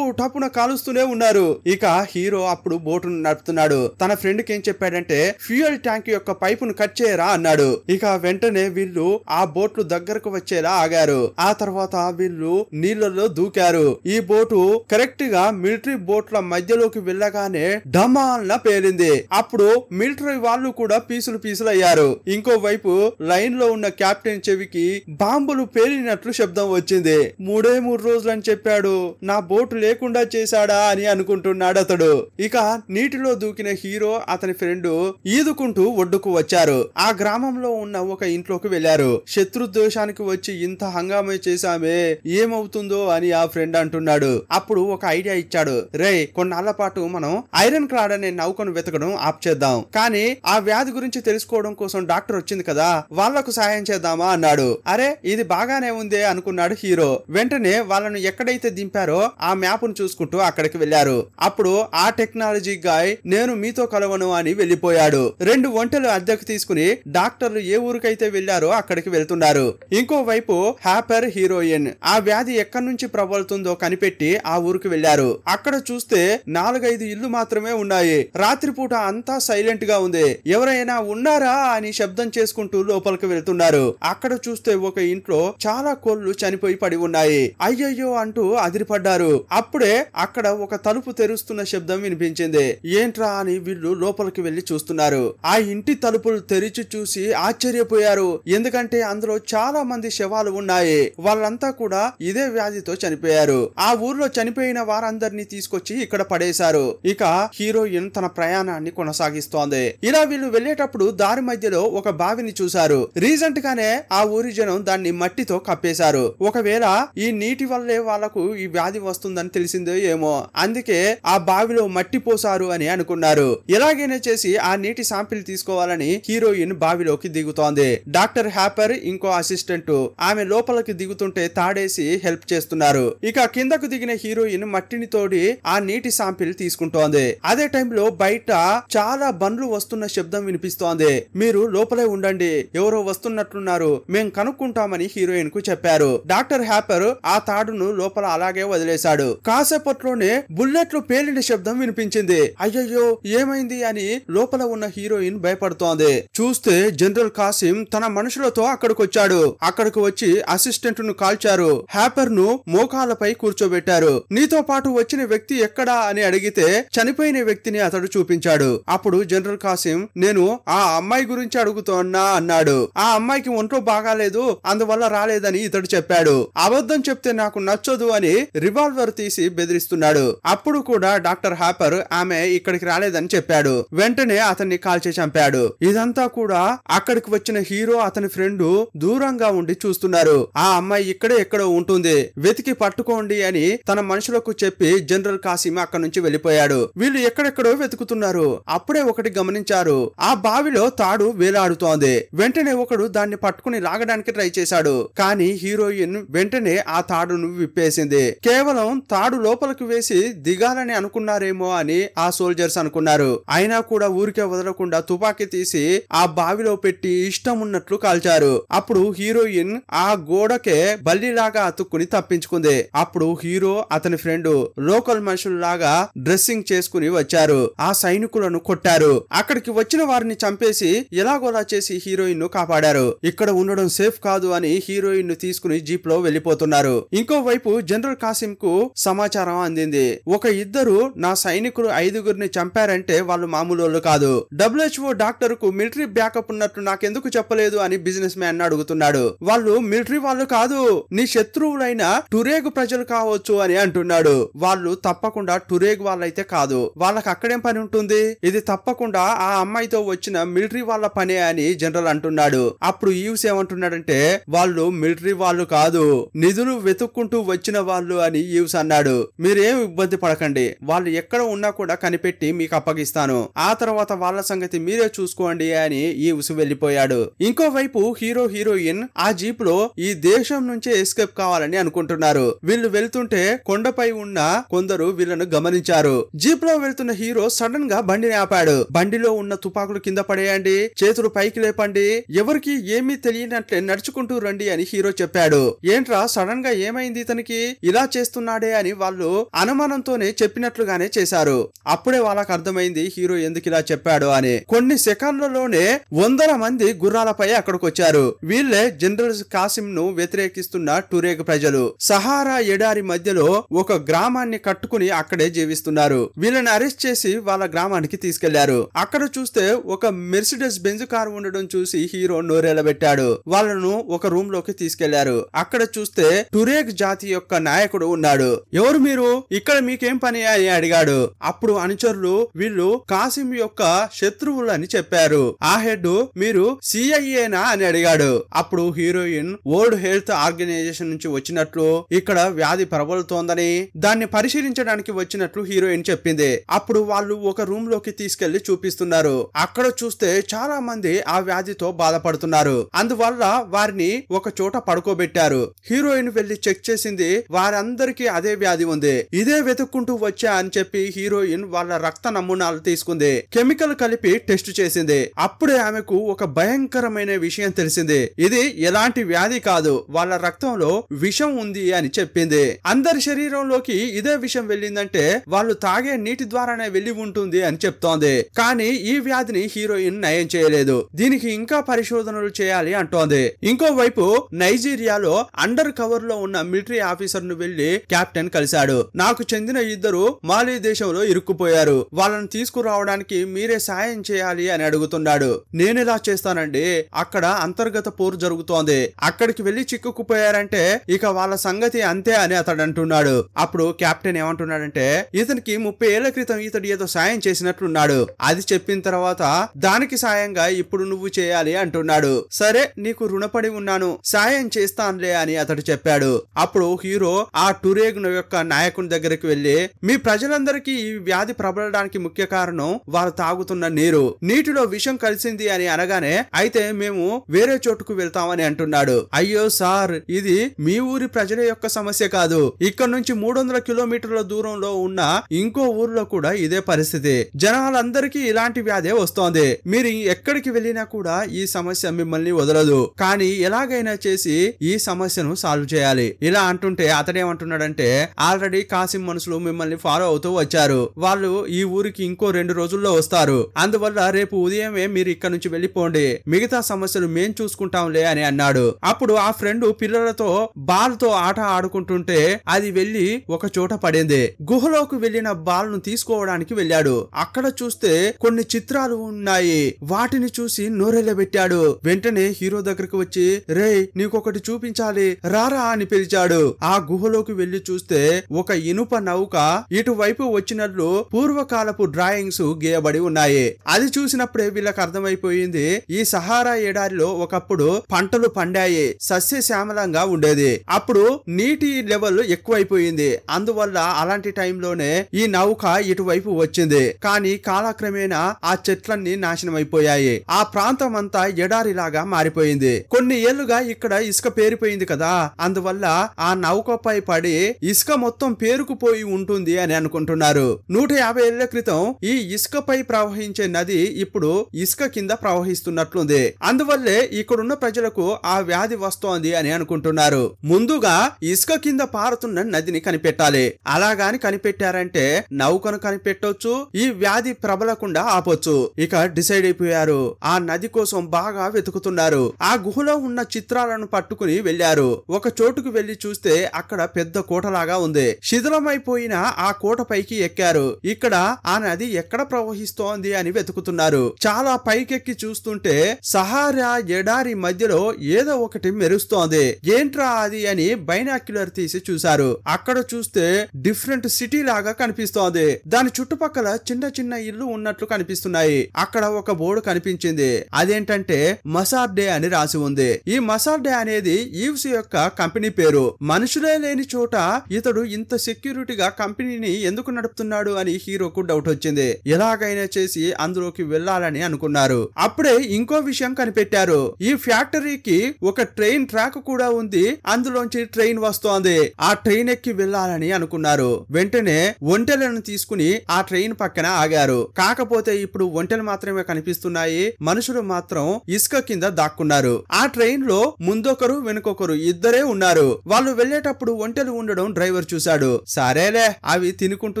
టప్పున కాలుస్తూనే ఉన్నారు. ఇక హీరో అప్పుడు బోటును నడుపుతున్నాడు. తన ఫ్రెండ్ కి ఏం చెప్పాడంటే ఫ్యూయల్ ట్యాంక్ యొక్క పైపును కట్ చేయరా అన్నాడు. ఇక వెంటనే వీళ్ళు ఆ బోట్లు దగ్గరకు వచ్చేలా ఆగారు. ఆ తర్వాత వీళ్ళు నీళ్లలో దూకారు. ఈ బోటు కరెక్ట్ గా మిలిటరీ బోట్ల మధ్యలోకి వెళ్ళగానే డమాల్న పేలింది. అప్పుడు మిలిటరీ వాళ్ళు కూడా పీసులు అయ్యారు. ఇంకోవైపు లైన్ లో ఉన్న కెప్టెన్ చెవికి బాంబులు పేలినట్లు శబ్దం వచ్చింది. 3 రోజులు అని చెప్పాడు, నా బోటు లేకుండా చేశాడా అని అనుకుంటున్నాడు అతడు. ఇక నీటిలో దూకిన హీరో అతని ఫ్రెండ్ ఈదుకుంటూ ఒడ్డుకు వచ్చారు. ఆ గ్రామంలో ఉన్న ఒక ఇంట్లోకి వెళ్లారు. శత్రు దేశానికి వచ్చి ఇంత హంగామా చేశామే, ఏమవుతుందో అని ఆ ఫ్రెండ్ అంటున్నాడు. అప్పుడు ఒక ఐడియా ఇచ్చాడు. రే, కొన్నాళ్ల పాటు మనం ఐరన్ క్లాడ్ అనే నౌకను వెతకడం ఆప్ చేద్దాం, కానీ ఆ వ్యాధి గురించి తెలుసుకోవడం కోసం డాక్టర్ వచ్చింది కదా, వాళ్లకు సాయం చేద్దామా అన్నాడు. అరే, ఇది బాగానే ఉందే అనుకున్నాడు హీరో. వెంటనే వాళ్ళను ఎక్కడైతే దింపారో ఆ మ్యాప్ ను చూసుకుంటూ అక్కడికి వెళ్లారు. అప్పుడు ఆ టెక్నాలజీ గాయ్ నేను మీతో కలవను అని వెళ్లిపోయాడు. 2 ఒంటెలు అద్దెకు తీసుకుని డాక్టర్లు ఏ ఊరికైతే వెళ్లారో అక్కడికి వెళ్తున్నారు. ఇంకోవైపు హ్యాపర్, హీరోయిన్ ఆ వ్యాధి ఎక్కడి నుంచి ప్రబలుతుందో కనిపెట్టి ఆ ఊరికి వెళ్లారు. అక్కడ చూస్తే 4-5 ఇల్లు మాత్రమే ఉన్నాయి. రాత్రిపూట అంతా సైలెంట్ గా ఉంది. ఎవరైనా ఉన్నారా అని శబ్దం చేసుకుంటూ లోపలికి వెళ్తున్నారు. అక్కడ చూస్తే ఒక ఇంట్లో చాలా కోళ్లు చనిపోయి పడి ఉన్నాయి. అయ్యయ్యో అంటూ అదిరిపడ్డారు. అప్పుడే అక్కడ ఒక తలుపు తెరుస్తున్న శబ్దం వినిపించింది. ఏంట్రా అని వీళ్ళు లోపలికి వెళ్లి చూస్తున్నారు. ఆ ఇంటి తలుపులు తెరిచి చూసి ఆశ్చర్యపోయారు. ఎందుకంటే అందులో చాలా మంది శవాలు ఉన్నాయి. వాళ్ళంతా కూడా ఇదే వ్యాధితో చనిపోయారు. ఆ ఊర్లో చనిపోయిన వారందరినీ తీసుకొచ్చి ఇక్కడ పడేశారు. ఇక హీరోయిన్ తన ప్రయాణాన్ని కొనసాగిస్తోంది. ఇలా వీళ్ళు వెళ్లేటప్పుడు దారి మధ్యలో ఒక బావిని చూశారు. రీసెంట్ గానే ఆ ఊరి జనం దాన్ని మట్టితో కప్పేశారు. ఒకవేళ ఈ నీటి వల్లే వాళ్లకు ఈ వ్యాధి వస్తుందని తెలిసిందో ఏమో, అందుకే ఆ బావిలో మట్టి పోసారు అని అనుకున్నారు. ఎలాగైనా చేసి ఆ నీటి శాంపిల్ తీసుకోవాలని హీరోయిన్ బావిలోకి దిగుతోంది. డాక్టర్ హ్యాపర్ ఇంకో అసిస్టెంట్ ఆమె లోపలికి దిగుతుంటే తాడేసి హెల్ప్ చేస్తున్నారు. ఇక కిందకు దిగిన హీరోయిన్ మట్టిని తోడి ఆ నీటి శాంపిల్ తీసుకుంటోంది. అదే టైంలో బయట చాలా బండ్లు వస్తున్న శబ్దం వినిపిస్తోంది. మీరు లోపలే ఉండండి, ఎవరో వస్తున్నట్లున్నారు, మేం కనుక్కుంటామని హీరోయిన్ కు చెప్పారు. డాక్టర్ హ్యాపర్ ఆ తాడును లోపల అలాగే వదిలేశాడు. కాసేపట్లోనే బుల్లెట్లు పేలిన శబ్దం వినిపించింది. అయ్యయ్యో ఏమైంది అని లోపల ఉన్న హీరోయిన్ భయపడుతోంది. చూస్తే జనరల్ కాసిం తన మనుషులతో అక్కడికొచ్చాడు. అక్కడికి వచ్చి అసిస్టెంట్ ను కాల్చారు. హ్యాపర్ ను మోకాలపై కూర్చోబెట్టారు. నీతో పాటు వచ్చిన వ్యక్తి ఎక్కడా అని అడిగితే చనిపోయిన వ్యక్తిని అతడు చూపించాడు. అప్పుడు జనరల్ కాసిం నేను ఆ అమ్మాయి గురించి అడుగుతున్నా అన్నాడు. ఆ అమ్మాయికి ఒంట్లో బాగాలేదు, అందువల్ల రాలేదని ఇతడు చెప్పాడు. అబద్ధం చెప్తే నాకు నచ్చదు అని రివాల్వర్ తీసి బెదిరిస్తున్నాడు. అప్పుడు కూడా డాక్టర్ హ్యాపర్ ఆమె ఇక్కడికి రాలేదని చెప్పాడు. వెంటనే అతన్ని కాల్చి చంపాడు. ఇదంతా కూడా అక్కడికి వచ్చిన హీరో అతని ఫ్రెండ్ దూరంగా ఉండి చూస్తున్నారు. ఆ అమ్మాయి ఇక్కడే ఎక్కడో ఉంటుంది, వెతికి పట్టుకోండి అని తన మనుషులకు చెప్పి జనరల్ కాసిం అక్కడి నుంచి వెళ్లిపోయాడు. వీళ్ళు ఎక్కడెక్కడో వెతుకుతున్నారు. అప్పుడే ఒకటి గమనించారు. ఆ బావిలో తాడు వేలాడుతోంది. వెంటనే ఒకడు దాన్ని పట్టుకుని లాగడానికి ట్రై చేశాడు. కానీ హీరోయిన్ వెంటనే ఆ తాడును విప్పేసింది. కేవలం తాడు లోపలికి వేసి దిగాలని అనుకున్నారేమో అని ఆ సోల్జర్స్ అనుకున్నారు. అయినా కూడా ఊరికే వదలకుండా తుపాకీ తీసి ఆ బావిలో పెట్టి ఇష్టం ఉన్నట్లు కాల్చారు. అప్పుడు హీరోయిన్ ఆ గోడకే బల్లిలాగా అతుక్కుని తప్పించుకుంది. అప్పుడు హీరో అతని ఫ్రెండ్ లోకల్ మనుషుల్లాగా డ్రెస్సింగ్ చేసుకుని వచ్చారు. ఆ సైనికులను కొట్టారు. అక్కడికి వచ్చిన వారిని చంపేసి ఎలాగోలా చేసి హీరోయిన్ ను కాపాడారు. ఇక్కడ ఉండడం సేఫ్ కాదు అని హీరోయిన్ ను తీసుకుని జీప్ లో వెళ్లిపోతున్నారు. ఇంకోవైపు జనరల్ కాసిం కు సమాచారం అందింది. ఒక ఇద్దరు నా సైనికులు 5గురిని చంపారంటే వాళ్ళు మామూలు కాదు. WHO డాక్టర్ కు మిలిటరీ బ్యాకప్ ఉన్నట్లు నాకెందుకు చెప్పలేదు అని బిజినెస్ మ్యాన్ అడుగుతున్నాడు. వాళ్ళు మిలిటరీ వాళ్ళు కాదు, నీ శత్రువులైన టురేగ్ ప్రజలు కావచ్చు అని అంటున్నాడు. వాళ్ళు తప్పకుండా టురేగ్ వాళ్ళైతే కాదు, వాళ్ళకి అక్కడేం పని ఉంటుంది, ఇది తప్పకుండా ఆ అమ్మాయితో వచ్చిన మిలిటరీ వాళ్ళ పనే అని జనరల్ అంటున్నాడు. అప్పుడు ఈవ్స్ ఏమంటున్నాడంటే వాళ్ళు మిలిటరీ వాళ్ళు కాదు, నిధులు వెతుక్కుంటూ వచ్చిన వాళ్ళు అని ఈవ్స్ అన్నాడు. మీరేం ఇబ్బంది పడకండి, వాళ్ళు ఎక్కడ ఉన్నా కూడా కనిపెట్టి మీకు అప్పగిస్తాను, ఆ తర్వాత వాళ్ళ సంగతి మీరే చూసుకోండి అని ఈవ్స్ వెళ్లిపోయాడు. ఇంకోవైపు హీరో హీరోయిన్ ఆ జీప్ లో ఈ దేశం నుంచే ఎస్కేప్ కావాలని అనుకుంటున్నారు. వీళ్ళు వెళ్తుంటే కొండపై ఉన్న కొందరు వీళ్ళను గమనించారు. జీప్ లో వెళ్తున్న హీరో సడన్ గా బండిని ఆపాడు. బండిలో ఉన్న తుపాకులు కింద పడేయండి, చేతులు పైకి లేపండి, ఎవరికి ఏమీ తెలియనట్లే నడుచుకుంటూ రండి అని హీరో చెప్పాడు. ఏంట్రా సడన్ గా ఏమైంది ఇతనికి ఇలా చేస్తున్నాడే అని వాళ్ళు అనుమానంతోనే చెప్పినట్లుగానే చేశారు. అప్పుడే వాళ్ళకి అర్థమైంది హీరో ఎందుకు ఇలా చెప్పాడు అని. కొన్ని సెకండ్లలోనే వందల వందల మంది గుర్రాలపై అక్కడికి వచ్చారు. వీళ్ళే జనరల్ కాసిం ను వ్యతిరేకిస్తున్న టురేగ్ ప్రజలు. సహారా ఎడారి మధ్యలో ఒక గ్రామాన్ని కట్టుకుని అక్కడే జీవిస్తున్నారు. వీళ్ళని అరెస్ట్ చేసి వాళ్ళ గ్రామానికి తీసుకెళ్లారు. అక్కడ చూస్తే ఒక మెర్సిడెస్ బెంజ్ కారు ఉండడం చూసి హీరో నోరేలబెట్టాడు. వాళ్ళను ఒక రూమ్ లోకి తీసుకెళ్లారు. అక్కడ చూస్తే టురేగ్ జాతి యొక్క నాయకుడు ఉన్నాడు. ఎవరు మీరు, ఇక్కడ మీకేం పని అని అడిగాడు. అప్పుడు అనుచరులు వీళ్ళు కాసిం యొక్క శత్రువులని చెప్పారు. ఆ హెడ్ మీరు సిఐఏనా అని అడిగాడు. అప్పుడు హీరోయిన్ వరల్డ్ హెల్త్ ఆర్గనైజేషన్ నుంచి వచ్చినట్లు, ఇక్కడ వ్యాధి ప్రబలుతోందని దాన్ని పరిశీలించడానికి వచ్చినట్లు హీరోయిన్ చెప్పింది. అప్పుడు వాళ్ళు ఒక రూమ్ లోకి తీసుకెళ్లి చూపిస్తున్నారు. అక్కడ చూస్తే చాలా మంది ఆ వ్యాధితో బాధపడుతున్నారు. అందువల్ల వారిని ఒక చోట పడుకోబెట్టారు. హీరోయిన్ వెళ్లి చెక్ చేసింది. వారందరికీ అదే వ్యాధి ఉంది. ఇదే వెతుక్కుంటూ వచ్చా అని చెప్పి హీరోయిన్ వాళ్ళ రక్త నమూనాలు తీసుకుంది. కెమికల్ కలిపి టెస్ట్ చేసింది. అప్పుడే ఆమెకు ఒక భయంకరమైన విషయం తెలిసింది. ఇది ఎలాంటి వ్యాధి కాదు, వాళ్ళ రక్తంలో విషం ఉంది అని చెప్పింది. అందరి శరీరంలోకి ఇదే విషం వెళ్ళిందంటే వాళ్ళు తాగే నీటి ద్వారానే వెళ్లి ఉంటుంది అని చెప్తోంది. కానీ ఈ వ్యాధిని హీరోయిన్ నయం చేయలేదు. దీనికి ఇంకా పరిశోధనలు చేయాలి అంటోంది. ఇంకోవైపు నైజీరియాలో అండర్ కవర్ లో ఉన్న మిలిటరీ ఆఫీసర్ ను వెళ్లి కెప్టెన్ కలిశాడు. నాకు చెందిన ఇద్దరు మాలి దేశంలో ఇరుక్కుపోయారు. వాళ్ళని తీసుకురావడానికి మీరే సాయం చేయాలి అని అడుగుతున్నాడు. నేనెలా చేస్తానండి, అక్కడ అంతర్గత పోరు జరుగుతోంది. అక్కడికి వెళ్లి చిక్కుకుపోయారంటే ఇక వాళ్ళ సంగతి అంతే అని అతడు అంటున్నాడు. అప్పుడు కెప్టెన్ ఏమంటున్నాడంటే ఇతనికి 30 ఏళ్ల క్రితం ఇతడు ఏదో సాయం చేసినట్లున్నాడు. అది చెప్పిన తర్వాత దానికి సాయంగా ఇప్పుడు నువ్వు చేయాలి అంటున్నాడు. సరే నీకు రుణపడి ఉన్నాను, సాయం చేస్తానులే అని అతడు చెప్పాడు. అప్పుడు హీరో ఆ టురేగ్ యొక్క నాయకుని దగ్గరికి వెళ్లి మీ ప్రజలందరికీ ఈ వ్యాధి ప్రబలడానికి ముఖ్య కారణం వారు తాగుతున్న నీరు, నీటిలో విషం కలిసింది అని అనగానే అయితే మేము వేరే చోటుకు వెళ్తామని అంటున్నాడు. అయ్యో సార్, ఇది మీ ఊరి ప్రజల యొక్క సమస్య కాదు, ఇక్కడ నుంచి 300 కిలోమీటర్ల దూరంలో ఉన్న ఇంకో ఊర్లో కూడా ఇదే పరిస్థితి. జనాలందరికీ ఇలాంటి వ్యాధే వస్తోంది. మీరు ఎక్కడికి వెళ్ళినా కూడా ఈ సమస్య మిమ్మల్ని వదలదు. కానీ ఎలాగైనా చేసి ఈ సమస్యను సాల్వ్ చేయాలి. ఇలా అంటుంటే అతడేమంటున్నాడంటే ఆల్రెడీ కాసిం మనుషులు మిమ్మల్ని ఫాలో అవుతూ వచ్చారు. వాళ్ళు ఈ ఊరికి ఇంకో 2 రోజుల్లో వస్తారు. అందువల్ల రేపు ఉదయమే మీరు ఇక్కడ నుంచి వెళ్లిపోండి, మిగతా సమస్యలు మేం చూసుకుంటాంలే అని అన్నాడు. అప్పుడు ఆ ఫ్రెండ్ పిల్లలతో బాల్ తో ఆట ఆడుకుంటుంటే అది వెళ్లి ఒక చోట పడింది. గుహలోకి వెళ్లిన బాల్ ను తీసుకోవడానికి వెళ్ళాడు. అక్కడ చూస్తే కొన్ని చిత్రాలు ఉన్నాయి. వాటిని చూసి నోరెళ్ళబెట్టాడు. వెంటనే హీరో దగ్గరకు వచ్చి రే నీకొకటి చూపించాలి రారా అని పిలిచాడు. ఆ గుహలోకి వెళ్లి చూస్తే ఒక ఇనుప నౌక ఇటువైపు వచ్చినట్లు పూర్వకాలపు డ్రాయింగ్స్ గీయబడి ఉన్నాయి. అది చూసినప్పుడే వీళ్ళకి అర్థమైపోయింది ఈ సహారా ఎడారిలో ఒకప్పుడు పంటలు పండాయి, సస్యశ్యామలంగా ఉండేది. అప్పుడు నీటి లెవెల్ ఎక్కువైపోయింది. అందువల్ల అలాంటి టైంలోనే ఈ నౌక ఇటువైపు వచ్చింది. కానీ కాలక్రమేణా ఆ చెట్లన్నీ నాశనం అయిపోయాయి. ఆ ప్రాంతం అంతా ఎడారిలాగా మారిపోయింది. కొన్ని ఏళ్లుగా ఇక్కడ ఇసుక పేరిపోయింది కదా, అందువల్ల ఆ నౌకపై పడి ఇసుక మొత్తం పేరుకుపోయి ఉంటుంది అని అనుకుంటున్నారు. 150 ఏళ్ల క్రితం ఈ ఇసుకపై ప్రవహించే నది ఇప్పుడు ఇసుక కింద ప్రవహిస్తున్నట్లుంది. అందువల్లే ఇక్కడున్న ప్రజలకు ఆ వ్యాధి వస్తోంది అని అనుకుంటున్నారు. ముందుగా ఇసుక కింద పారుతున్న నదిని కనిపెట్టాలి. అలాగాని కనిపెట్టారంటే నౌకను కనిపెట్టొచ్చు, ఈ వ్యాధి ప్రబలకుండా ఆపొచ్చు. ఇక డిసైడ్ అయిపోయారు. ఆ నది కోసం బాగా వెతుకుతున్నారు. ఆ గుహలో ఉన్న చిత్రాలను పట్టుకుని వెళ్లారు. ఒక చోటుకు వెళ్లి చూస్తే అక్కడ పెద్ద కోటలాగా ఉంది. శిథిలమైపోయిన ఆ కోట పైకి ఎక్కారు. ఇక్కడ ఆ నది ఎక్కడ ప్రవహిస్తోంది అని వెతుకుతున్నారు. చాలా పైకెక్కి చూస్తుంటే సహారా ఎడారి మధ్యలో ఏదో ఒకటి మెరుస్తోంది. ఏంట్రా అది అని బైనాక్యులర్ తీసి చూశారు. అక్కడ చూస్తే డిఫరెంట్ సిటీ లాగా కనిపిస్తోంది. దాని చుట్టుపక్కల చిన్న చిన్న ఇల్లు ఉన్నట్లు కనిపిస్తున్నాయి. అక్కడ ఒక బోర్డు కనిపించింది. అదేంటంటే మసార్డే అని రాసి ఉంది. ఈ మసార్డే అనేది ఈవ్స్ యొక్క కంపెనీ పేరు. మనుషులే లేని చోట ఇతడు ఇంత సెక్యూరిటీగా కంపెనీని ఎందుకు నడుపుతున్నాడు అని హీరోకు డౌట్ వచ్చింది. ఎలాగైనా చేసి అందులోకి వెళ్లాలని అనుకున్నారు. అప్పుడే ఇంకో విషయం కనిపెట్టారు. ఈ ఫ్యాక్టరీకి ఒక ట్రైన్ ట్రాక్ కూడా ఉంది. అందులోంచి ట్రైన్ వస్తోంది. ఆ ట్రైన్ ఎక్కి వెళ్లాలని అనుకున్నారు. వెంటనే ఒంటెలను తీసుకుని ఆ ట్రైన్ పక్కన ఆగారు. కాకపోతే ఇప్పుడు ఒంటెలు మాత్రమే కనిపిస్తున్నాయి. మనుషులు మాత్రం ఇసుక కింద దాక్కున్నారు. ఆ ట్రైన్ లో ముందొకరు వెనుకొకరు ఇద్దరే ఉన్నారు. వాళ్ళు వెళ్లేటప్పుడు ఒంటెలు ఉండడం డ్రైవర్ చూశాడు. సరేలే అవి తినుకుంటూ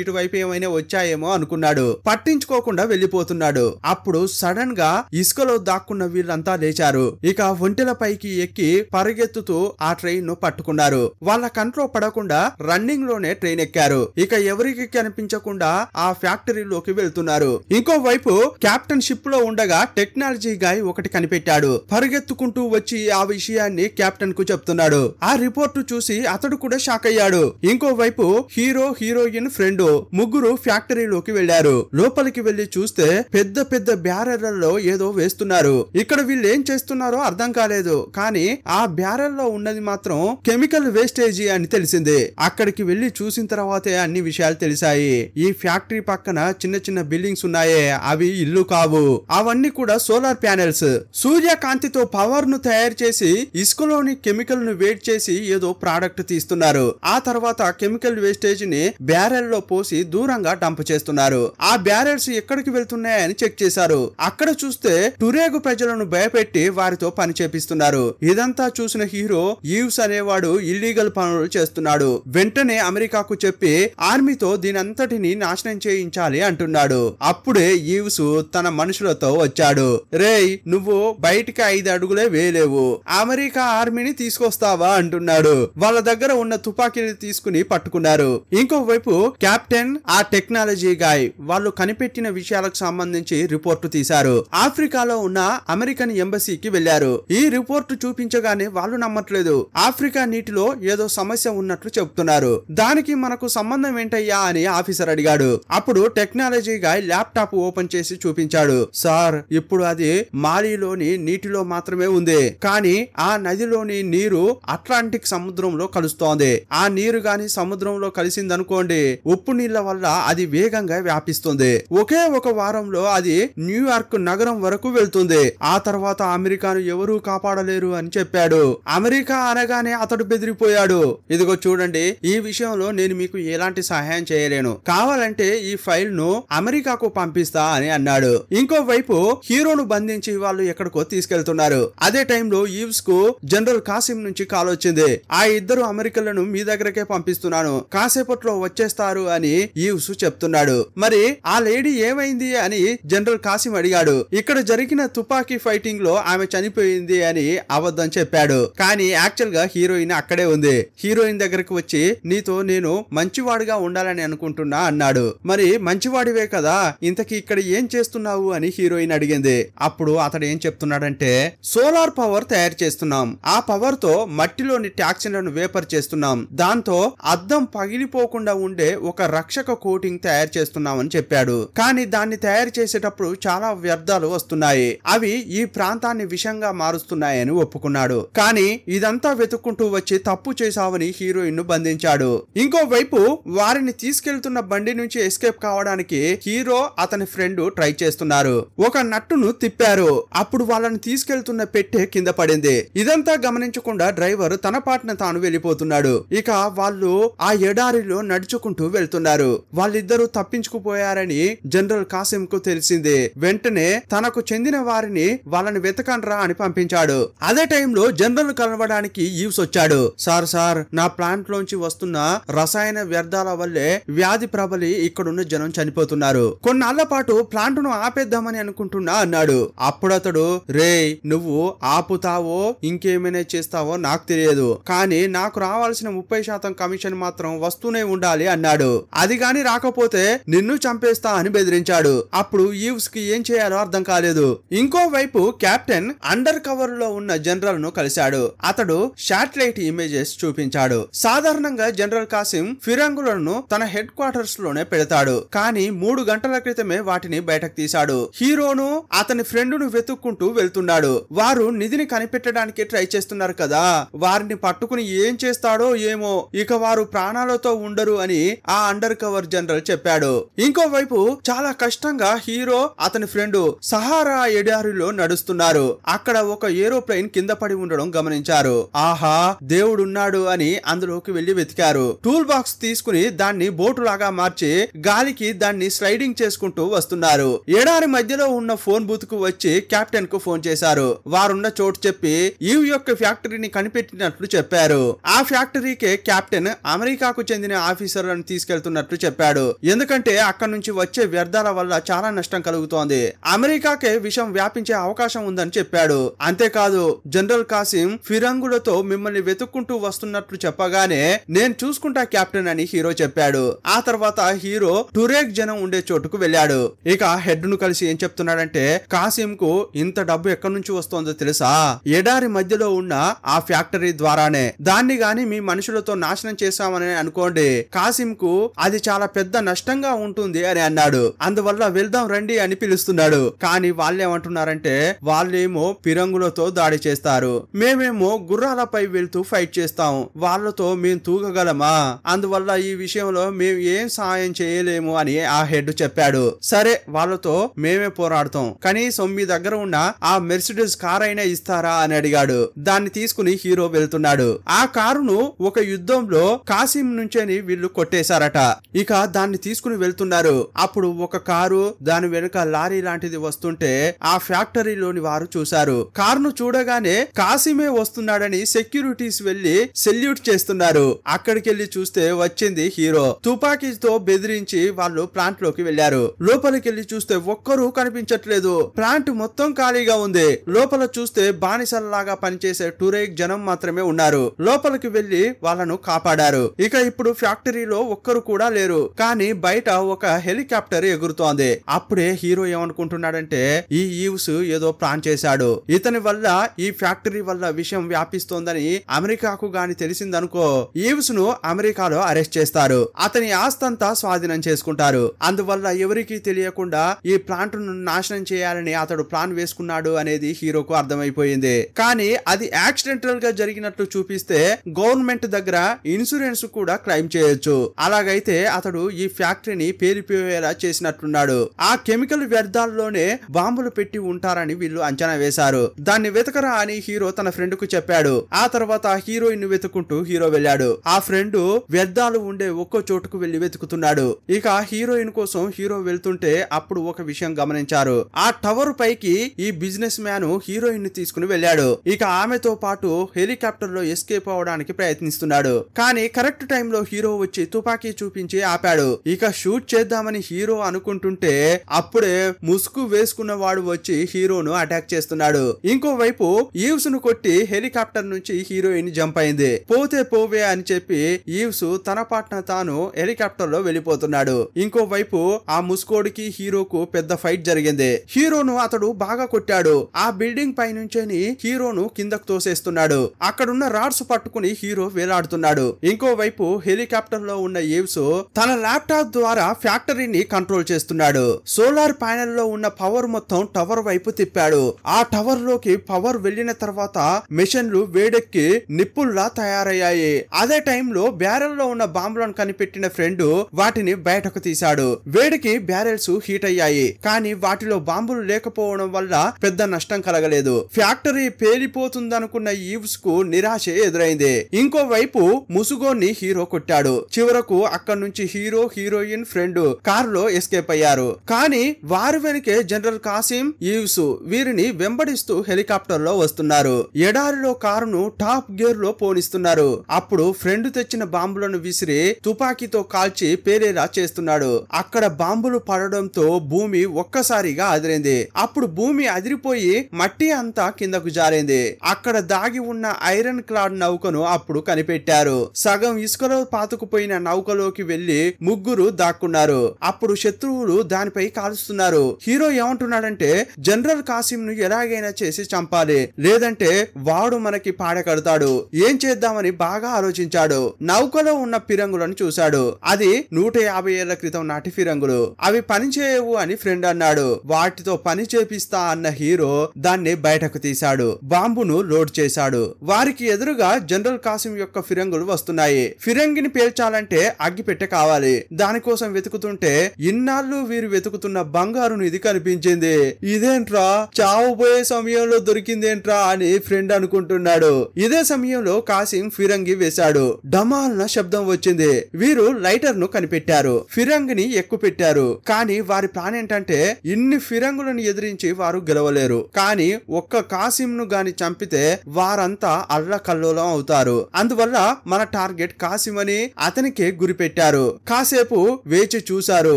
ఇటువైపు ఏమైనా వచ్చాయేమో అనుకున్నాడు. పట్టించుకోకుండా వెళ్లిపోతున్నాడు. అప్పుడు సడన్ గా ఉండగా ఇసుకలో దాక్కున్న వీళ్ళంతా లేచారు. ఇక ఒంటెల పైకి ఎక్కి పరిగెత్తుతూ ఆ ట్రైన్ ను పట్టుకున్నారు. వాళ్ళ కంట్లో పడకుండా రన్నింగ్ లోనే ట్రైన్ ఎక్కారు. ఇక ఎవరికి కనిపించకుండా ఆ ఫ్యాక్టరీలోకి వెళ్తున్నారు. ఇంకోవైపు కెప్టెన్ షిప్ లో ఉండగా టెక్నాలజీ గాయ్ ఒకటి కనిపెట్టాడు. పరిగెత్తుకుంటూ వచ్చి ఆ విషయాన్ని కెప్టెన్ కు చెప్తున్నాడు. ఆ రిపోర్టు చూసి అతడు కూడా షాక్ అయ్యాడు. ఇంకోవైపు హీరో, హీరోయిన్, ఫ్రెండ్ ముగ్గురు ఫ్యాక్టరీలోకి వెళ్లారు. లోపలికి వెళ్లి చూస్తే పెద్ద పెద్ద బ్యారెళ్లలో ఏదో వేస్తున్నారు. ఇక్కడ వీళ్ళు ఏం చేస్తున్నారో అర్థం కాలేదు. కానీ ఆ బ్యారెల్లో ఉన్నది మాత్రం కెమికల్ వేస్టేజీ అని తెలిసింది. అక్కడికి వెళ్లి చూసిన తర్వాతే అన్ని విషయాలు తెలిసాయి. ఈ ఫ్యాక్టరీ పక్కన చిన్న చిన్న బిల్డింగ్స్ ఉన్నాయే, అవి ఇల్లు కావు. అవన్నీ కూడా సోలార్ ప్యానెల్స్. సూర్యకాంతితో పవర్ ను తయారు చేసి ఇసుకలోని కెమికల్ ను వేట్ చేసి ఏదో ప్రోడక్ట్ తీస్తున్నారు. ఆ తర్వాత కెమికల్ వేస్టేజ్ ని బ్యారెల్ లో పోసి దూరంగా డంప్ చేస్తున్నారు. ఆ బ్యారెల్స్ ఎక్కడికి వెళ్తున్నాయని చెక్ చేశారు. అక్కడ చూస్తే టురేగు ప్రజలను భయపెట్టి వారితో పని చేపిస్తున్నారు. ఇదంతా చూసిన హీరో ఈవ్స్ అనేవాడు ఇల్లీగల్ పనులు చేస్తున్నాడు. వెంటనే అమెరికాకు చెప్పి ఆర్మీతో దీనంతటిని నాశనం చేయించాలి అంటున్నాడు. అప్పుడే ఈవ్స్ తన మనుషులతో వచ్చాడు. రేయ్, నువ్వు బయటికి 5 అడుగులే వేయలేవు, అమెరికా ఆర్మీని తీసుకొస్తావా అంటున్నాడు. వాళ్ళ దగ్గర ఉన్న తుపాకీలు తీసుకుని పట్టుకున్నారు. ఇంకోవైపు కెప్టెన్, ఆ టెక్నాలజీ గాయ్ వాళ్ళు కనిపెట్టిన విషయాలకు సంబంధించి రిపోర్టు తీశారు. ఆఫ్రికాలో ఉన్న అమెరికన్ ఎంబసీకి వెళ్లారు. ఈ రిపోర్టు చూపించగానే వాళ్ళు నమ్మట్లేదు. ఆఫ్రికా నీటిలో ఏదో సమస్య ఉన్నట్లు చెప్తున్నారు. దానికి మనకు సంబంధం ఏంటయ్యా అని ఆఫీసర్ అడిగాడు. అప్పుడు టెక్నాలజీ గాయ్ ల్యాప్టాప్ ఓపెన్ చేసి చూపించాడు. సార్, ఇప్పుడు అది మాలిలోని నీటిలో మాత్రమే ఉంది. కానీ ఆ నదిలోని నీరు అట్లాంటిక్ సముద్రంలో కలుస్తోంది. ఆ నీరు గాని సముద్రంలో కలిసిందనుకోండి, ఉప్పు నీళ్ల వల్ల అది వేగంగా వ్యాపిస్తుంది. ఒకే ఒక వారంలో అది న్యూయార్క్ నగరం వరకు వెళ్తుంది. ఆ తర్వాత అమెరికాను ఎవరూ కాపాడలేరు అని చెప్పాడు. అమెరికా అనగానే అతడు బెదిరిపోయాడు. ఇదిగో చూడండి, ఈ విషయంలో నేను మీకు ఎలాంటి సహాయం చేయలేను. కావాలంటే ఈ ఫైల్ ను అమెరికాకు పంపిస్తా అని అన్నాడు. ఇంకోవైపు హీరోను బంధించి వాళ్ళు ఎక్కడికో తీసుకెళ్తున్నారు. అదే టైంలో ఈవ్స్ కు జనరల్ కాసిం నుంచి కాల్ వచ్చింది. ఆ ఇద్దరు అమెరికన్లను మీ దగ్గరకే పంపిస్తున్నాను, కాసేపట్లో వచ్చేస్తారు అని ఈవ్స్ చెప్తున్నాడు. మరి ఆ లేడీ ఏమైంది అని జనరల్ కాసిం అడిగాడు. ఇక్కడ జరిగిన తుపాకీ ఫైటింగ్ లో ఆమె చనిపోయింది అని అబద్ధం చెప్పాడు. కానీ యాక్చువల్ గా హీరోయిన్ అక్కడే ఉంది. హీరోయిన్ దగ్గరకు వచ్చి నీతో నేను మంచివాడిగా ఉండాలని అనుకుంటున్నా అన్నాడు. మరి మంచివాడివే కదా, ఇంతకీ ఇక్కడ ఏం చేస్తున్నావు అని హీరోయిన్ అడిగింది. అప్పుడు అతడు ఏం చెప్తున్నాడంటే, సోలార్ పవర్ తయారు చేస్తున్నాం. ఆ పవర్ తో మట్టిలోని టాక్సిన్లను వేపర్ చేస్తున్నాం. దాంతో అద్దం పగిలిపోకుండా ఉండే ఒక రక్షక కోటింగ్ తయారు చేస్తున్నాం అని చెప్పాడు. కానీ దాన్ని తయారు చేసేటప్పుడు చాలా వ్యర్థాలు వస్తున్నాయి. అవి ఈ ప్రాంతాన్ని విషంగా మారుస్తున్నాయని ఒప్పుకున్నాడు. కానీ ఇదంతా వెతుక్కుంటూ వచ్చి తప్పు చేశావని హీరోయిన్ ను బంధించాడు. ఇంకోవైపు వారిని తీసుకెళ్తున్న బండి నుంచి ఎస్కేప్ కావడానికి హీరో, అతని ఫ్రెండ్ ట్రై చేస్తున్నారు. ఒక నట్టును తిప్పారు. అప్పుడు వాళ్ళని తీసుకెళ్తున్న పెట్టె కింద పడింది. ఇదంతా గమనించకుండా డ్రైవర్ తన పాటన తాను వెళ్ళిపోతున్నాడు. ఇక వాళ్ళు ఆ ఎడారిలో నడుచుకుంటూ వెళ్తున్నారు. వాళ్ళిద్దరూ తప్పించుకుపోయారని జనరల్ కాసిం కు తెలిసింది. వెంటనే తనకు చెందిన వారిని వాళ్ళని వెతకండ్రా అని పంపించాడు. అదే టైంలో జనరల్ కలవడానికి ఈవ్స్ వచ్చాడు. సార్, నా ప్లాంట్ లోంచి వస్తున్న రసాయన వ్యర్థాల వల్లే వ్యాధి ప్రబలి ఇక్కడున్న జనం చనిపోతున్నారు. కొన్నాళ్ల పాటు ప్లాంట్ ను ఆపేద్దామని అనుకుంటున్నా అన్నాడు. అప్పుడతడు, రేయ్, నువ్వు ఆపుతావో ఇంకేమైనా చేస్తావో నాకు తెలియదు, కానీ నాకు రావాల్సిన 30% కమిషన్ మాత్రం వస్తూనే ఉండాలి అన్నాడు. అది గాని రాకపోతే నిన్ను చంపేస్తా అని బెదిరించాడు. అప్పుడు ఈవ్స్ కి ఏం చేయాలో అర్థం కాలేదు. ఇంకోవైపు కెప్టెన్ అండర్ కవర్ లో ఉన్న జనరల్ ను కలిశాడు. అతడు శాటిలైట్ ఇమేజెస్ చూపించాడు. సాధారణంగా జనరల్ కాసిం ఫిరంగులను తన హెడ్ క్వార్టర్స్ లోనే పెడతాడు. కానీ 3 గంటల క్రితమే వాటిని బయటకు తీశాడు. హీరోను, అతని ఫ్రెండ్ ను వెతుక్కుంటూ వెళ్తున్నాడు. వారు నిధిని కనిపెట్టడానికి ట్రై చేస్తున్నారు కదా, వారిని పట్టుకుని ఏం చేస్తాడో ఏమో, ఇక వారు ప్రాణాలతో ఉండరు అని ఆ అండర్ కవర్ జనరల్ చెప్పాడు. ఇంకోవైపు చాలా కష్టంగా హీరో, అతని ఫ్రెండ్ సహారా ఎడారిలో నడుస్తున్నారు. అక్కడ ఒక ఏరోప్లేన్ కింద పడి ఉండడం గమనించారు. ఆహా, దేవుడున్నాడు అని అందులోకి వెళ్లి వెతికారు. టూల్ బాక్స్ తీసుకుని దాన్ని బోటు లాగా మార్చి గాలికి దాన్ని స్లైడింగ్ చేసుకుంటూ వస్తున్నారు. ఎడారి మధ్యలో ఉన్న ఫోన్ బూత్ కు వచ్చి కెప్టెన్ కు ఫోన్ చేశారు. వారున్న చోటు చెప్పి ఈవ్ యొక్క ఫ్యాక్టరీని కనిపెట్టినట్లు చెప్పారు. ఆ ఫ్యాక్టరీకే కెప్టెన్ అమెరికాకు చెందిన ఆఫీసర్లను తీసుకెళ్తున్నట్లు చెప్పాడు. ఎందుకంటే అక్కడ నుంచి వచ్చే వ్యర్థాల వల్ల చాలా నష్టం కలుగుతోంది. అమెరికా అమెరికాకే విషయం వ్యాపించే అవకాశం ఉందని చెప్పాడు. అంతేకాదు జనరల్ కాసిం ఫిరంగులతో మిమ్మల్ని వెతుక్కుంటూ వస్తున్నట్లు చెప్పగానే నేను చూసుకుంటా కెప్టెన్ అని హీరో చెప్పాడు. ఆ తర్వాత హీరో టురేక్ జనం ఉండే చోటుకు వెళ్ళాడు. ఇక హెడ్ ను కలిసి ఏం చెప్తున్నాడంటే కాసిం కు ఇంత డబ్బు ఎక్కడి నుంచి వస్తోందో తెలుసా? ఎడారి మధ్యలో ఉన్న ఆ ఫ్యాక్టరీ ద్వారానే. దాన్ని గాని మీ మనుషులతో నాశనం చేశామని అనుకోండి, కాసిం కు అది చాలా పెద్ద నష్టంగా ఉంటుంది అని అన్నాడు. అందువల్ల వెళ్దాం రండి అని పిలుస్తున్నాడు. కానీ వాళ్ళేమంటున్నారంటే వాళ్ళేమో పిరంగులతో దాడి చేస్తారు, మేమేమో గుర్రాలపై వెళ్తూ ఫైట్ చేస్తాం, వాళ్ళతో మేము తూగగలమా? అందువల్ల ఈ విషయంలో మేము ఏం సహాయం చేయలేము అని ఆ హెడ్ చెప్పాడు. సరే వాళ్ళతో మేమే పోరాడతాం, కనీసం మీ దగ్గర ఉన్న ఆ మెర్సిడెస్ కార్ అయినా ఇస్తారా అని అడిగాడు. దాన్ని తీసుకుని హీరో వెళ్తున్నాడు. ఆ కారును ఒక యుద్ధంలో కాసిం నుంచేని వీళ్ళు కొట్టేశారట. ఇక దాన్ని తీసుకుని వెళ్తున్నారు. అప్పుడు ఒక కారు దాని వెనుక లారీ లాంటిది వస్తుంటే ఆ ఫ్యాక్టరీలోని వారు చూశారు. కారును చూడగానే కాసిమే వస్తున్నాడని సెక్యూరిటీస్ వెళ్లి సెల్యూట్ చేస్తున్నారు. అక్కడికి వెళ్లి చూస్తే వచ్చింది హీరో. తుపాకీతో బెదిరించి వాళ్ళు ప్లాంట్ లోకి వెళ్లారు. లోపలికి వెళ్లి చూస్తే ఒక్కరూ కనిపించట్లేదు. ప్లాంట్ మొత్తం ఖాళీగా ఉంది. లోపల చూస్తే బానిసల్లాగా పనిచేసే టురేక్ జనం మాత్రమే ఉన్నారు. లోపలికి వెళ్లి వాళ్ళను కాపాడారు. ఇక ఇప్పుడు ఫ్యాక్టరీలో ఒక్కరు కూడా లేరు. కానీ బయట ఒక హెలికాప్టర్ ఎగురుతోంది. అప్పుడే హీరో ఏమనుకుంటున్నాడంటే ఈ ఈవ్స్ ఏదో ప్లాన్ చేశాడు. ఇతని వల్ల ఈ ఫ్యాక్టరీ వల్ల విషయం వ్యాపిస్తోందని అమెరికాకు గాని తెలిసిందనుకో, ఈవ్స్ ను అమెరికాలో అరెస్ట్ చేస్తారు. అతని ఆస్తంతా స్వాధీనం చేసుకుంటారు. అందువల్ల ఎవరికీ తెలియకుండా ఈ ప్లాంట్ ను నాశనం చేయాలని అతడు ప్లాన్ వేసుకున్నాడు అనేది హీరోకు అర్థమైపోయింది. కానీ అది యాక్సిడెంటల్ గా జరిగినట్లు చూపిస్తే గవర్నమెంట్ దగ్గర ఇన్సూరెన్స్ కూడా క్లెయిమ్ చేయొచ్చు. అలాగైతే అతడు ఈ ఫ్యాక్టరీని పేలిపోయేలా చేసినట్లున్నాడు. ఆ కెమికల్ వ్యర్థాల్లోనే బాంబులు పెట్టి ఉంటారని వీళ్ళు అంచనా వేశారు. దాన్ని వెతకరా అని హీరో తన ఫ్రెండ్ కు చెప్పాడు. ఆ తర్వాత హీరోయిన్ ను వెతుకుంటూ హీరో వెళ్ళాడు. ఆ ఫ్రెండ్ వ్యర్థాలు ఉండే ఒక్కో చోటుకు వెళ్లి వెతుకుతున్నాడు. ఇక హీరోయిన్ కోసం హీరో వెళ్తుంటే అప్పుడు ఒక విషయం గమనించారు. ఆ టవర్ పైకి ఈ బిజినెస్ మ్యాన్ హీరోయిన్ ని తీసుకుని వెళ్ళాడు. ఇక ఆమెతో పాటు హెలికాప్టర్ లో ఎస్కేప్ అవడానికి ప్రయత్నిస్తున్నాడు. కానీ కరెక్ట్ టైంలో హీరో వచ్చి తుపాకీ చూపించి ఆపాడు. ఇక షూట్ చేద్దామని హీరో అనుకుంటుంటే అప్పుడే ముసుగు వేసుకున్న వాడు వచ్చి హీరోను అటాక్ చేస్తున్నాడు. ఇంకోవైపు ఈవ్స్ ను కొట్టి హెలికాప్టర్ నుంచి హీరోయిన్ జంప్ అయింది. పోతే పోవే అని చెప్పి ఈవ్స్ తన పాటన తాను హెలికాప్టర్ లో వెళ్ళిపోతున్నాడు. ఇంకోవైపు ఆ ముసుకోడికి హీరోకు పెద్ద ఫైట్ జరిగింది. హీరోను అతడు బాగా కొట్టాడు. ఆ బిల్డింగ్ పై నుంచేని హీరోను కిందకు తోసేస్తున్నాడు. అక్కడున్న రాడ్స్ పట్టుకుని హీరో వేలాడుతున్నాడు. ఇంకోవైపు హెలికాప్టర్ లో ఉన్న ఈవ్స్ తన ల్యాప్టాప్ ద్వారా ఫ్యాక్టరీని కంట్రోల్ చేస్తున్నాడు. సోలార్ ప్యానెల్ లో ఉన్న పవర్ మొత్తం టవర్ వైపు తిప్పాడు. ఆ టవర్ లోకి పవర్ వెళ్లిన తర్వాత మెషిన్లు వేడెక్కి నిప్పుల్లా తయారయ్యాయి. అదే టైంలో బ్యారెల్ లో ఉన్న బాంబులను కనిపెట్టిన ఫ్రెండ్ వాటిని బయటకు తీశాడు. వేడికి బ్యారెల్స్ హీట్ అయ్యాయి. కానీ వాటిలో బాంబులు లేకపోవడం వల్ల పెద్ద నష్టం కలగలేదు. ఫ్యాక్టరీ పేలిపోతుందనుకున్న ఈవ్స్ కు నిరాశ ఎదురైంది. ఇంకోవైపు ముసుగోన్ని హీరో కొట్టాడు. చివరకు అక్కడి నుంచి హీరో, హీరోయిన్, ఫ్రెండ్ కారులో ఎస్కేప్ అయ్యారు. కానీ వారి వెనుకే జనరల్ కాసిం, ఈవ్స్ వీరిని వెంబడిస్తూ హెలికాప్టర్ లో వస్తున్నారు. ఎడారిలో కారును టాప్ గేర్ లో పోనిస్తున్నారు. అప్పుడు ఫ్రెండ్ తెచ్చిన బాంబులను విసిరి తుపాకీతో కాల్చి పేలేలా చేస్తున్నాడు. అక్కడ బాంబులు పడడంతో భూమి ఒక్కసారిగా అదిరింది. అప్పుడు భూమి అదిరిపోయి మట్టి అంతా కిందకు జారింది. అక్కడ దాగి ఉన్న ఐరన్ క్లాడ్ నౌకను అప్పుడు కనిపెట్టారు. సగం ఇసుకలో పాతుకుపోయిన నౌకలోకి వెళ్లి ముగ్గురు దాక్కున్నారు. అప్పుడు శత్రువులు దానిపై కాలుస్తున్నారు. హీరో ఏమంటున్నాడంటే జనరల్ కాసిం ను ఎలాగైనా చేసి చంపాలి, లేదంటే వాడు మనకి పాడకడతాడు. ఏం చేద్దామని బాగా ఆలోచించాడు. నౌకలో ఉన్న ఫిరంగులను చూశాడు. అది 150 ఏళ్ల క్రితం నాటి ఫిరంగులు. అవి పనిచేయవు అని ఫ్రెండ్ అన్నాడు. వాటితో పని చేపిస్తా అన్న హీరో దాన్ని బయటకు తీశాడు. బాంబును లోడ్ చేశాడు. వారికి ఎదురుగా జనరల్ కాసిం యొక్క ఫిరంగులు వస్తున్నాయి. ఫిరంగిని పేల్చాలంటే అగ్గిపెట్టె కావాలి. దానికోసం వెతుకుతుంటే ఇన్నాళ్ళు వీరు వెతుకుతున్న బంగారు నిధి కనిపించింది. ఇదేంట్రా చావుపోయే సమయంలో దొరికిందేంట్రా అని ఫ్రెండ్ అనుకుంటున్నాడు. ఇదే సమయంలో కాసిం ఫిరంగి వేశాడు. డమాల్న శబ్దం వచ్చింది. వీరు లైటర్ ను కనిపెట్టారు. ఫిరంగిని ఎక్కుపెట్టారు. కానీ వారి ప్లాన్ ఏంటంటే ఇన్ని ఫిరంగులను ఎదిరించి వారు గెలవలేరు. కానీ ఒక్క కాసిం ను గాని చంపితే వారంతా అల్లకల్లోలం అవుతారు. అందువల్ల మన టార్గెట్ కాసిం అని అతనికే గురి పెట్టారు. కాసేపు వేచి చూశారు.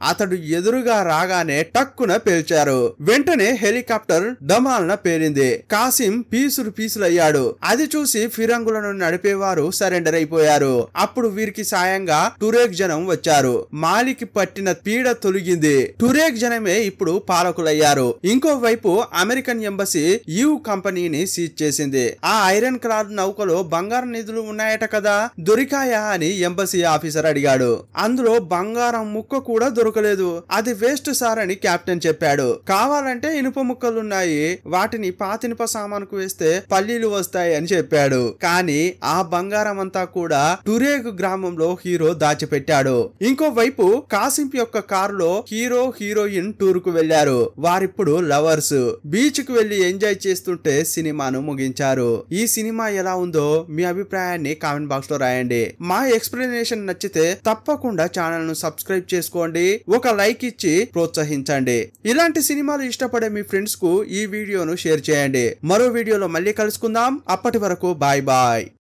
అతడు ఎదురుగా రాగానే టక్కున పేల్చారు. ఎగరొచ్చారు. వెంటనే హెలికాప్టర్ డమాల్న పేలింది. కాసిం పీసులయ్యాడు. అది చూసి ఫిరంగులను నడిపేవారు సరెండర్ అయిపోయారు. అప్పుడు వీరికి సాయంగా టురేక్ జనం వచ్చారు. మాలికి పట్టిన పీడ తొలగింది. టురేక్ జనమే ఇప్పుడు పాలకులయ్యారు. ఇంకోవైపు అమెరికన్ ఎంబసీ యు కంపెనీని సీజ్ చేసింది. ఆ ఐరన్ క్లాడ్ నౌకలో బంగారం నిధులు ఉన్నాయట కదా, దొరికాయా అని ఎంబసీ ఆఫీసర్ అడిగాడు. అందులో బంగారం ముక్క కూడా దొరకలేదు. అది వేస్ట్ సార్ అని కెప్టెన్ చెప్పాడు. కావాలంటే ఇనుప ముక్కలున్నాయి, వాటిని పాతినుప సామానుకు వేస్తే పల్లీలు వస్తాయి అని చెప్పాడు. కానీ ఆ బంగారం అంతా కూడా టురేక్ గ్రామంలో హీరో దాచిపెట్టాడు. ఇంకోవైపు కాసిం యొక్క కారులో హీరోయిన్ టూర్ కు వెళ్లారు. వారిప్పుడు లవర్స్. బీచ్ కు వెళ్లి ఎంజాయ్ చేస్తుంటే సినిమాను ముగించారు. ఈ సినిమా ఎలా ఉందో మీ అభిప్రాయాన్ని కామెంట్ బాక్స్ లో రాయండి. మా ఎక్స్ప్లెనేషన్ నచ్చితే తప్పకుండా ఛానల్ ను సబ్స్క్రైబ్ చేసుకోండి. ఒక లైక్ ఇచ్చి ప్రోత్సహించండి. ఇలాంటి సినిమాలు ఇష్టపడే మీ ఫ్రెండ్స్ కు ఈ వీడియోను షేర్ చేయండి. మరో వీడియోలో మళ్ళీ కలుసుకుందాం. అప్పటి వరకు బాయ్ బాయ్.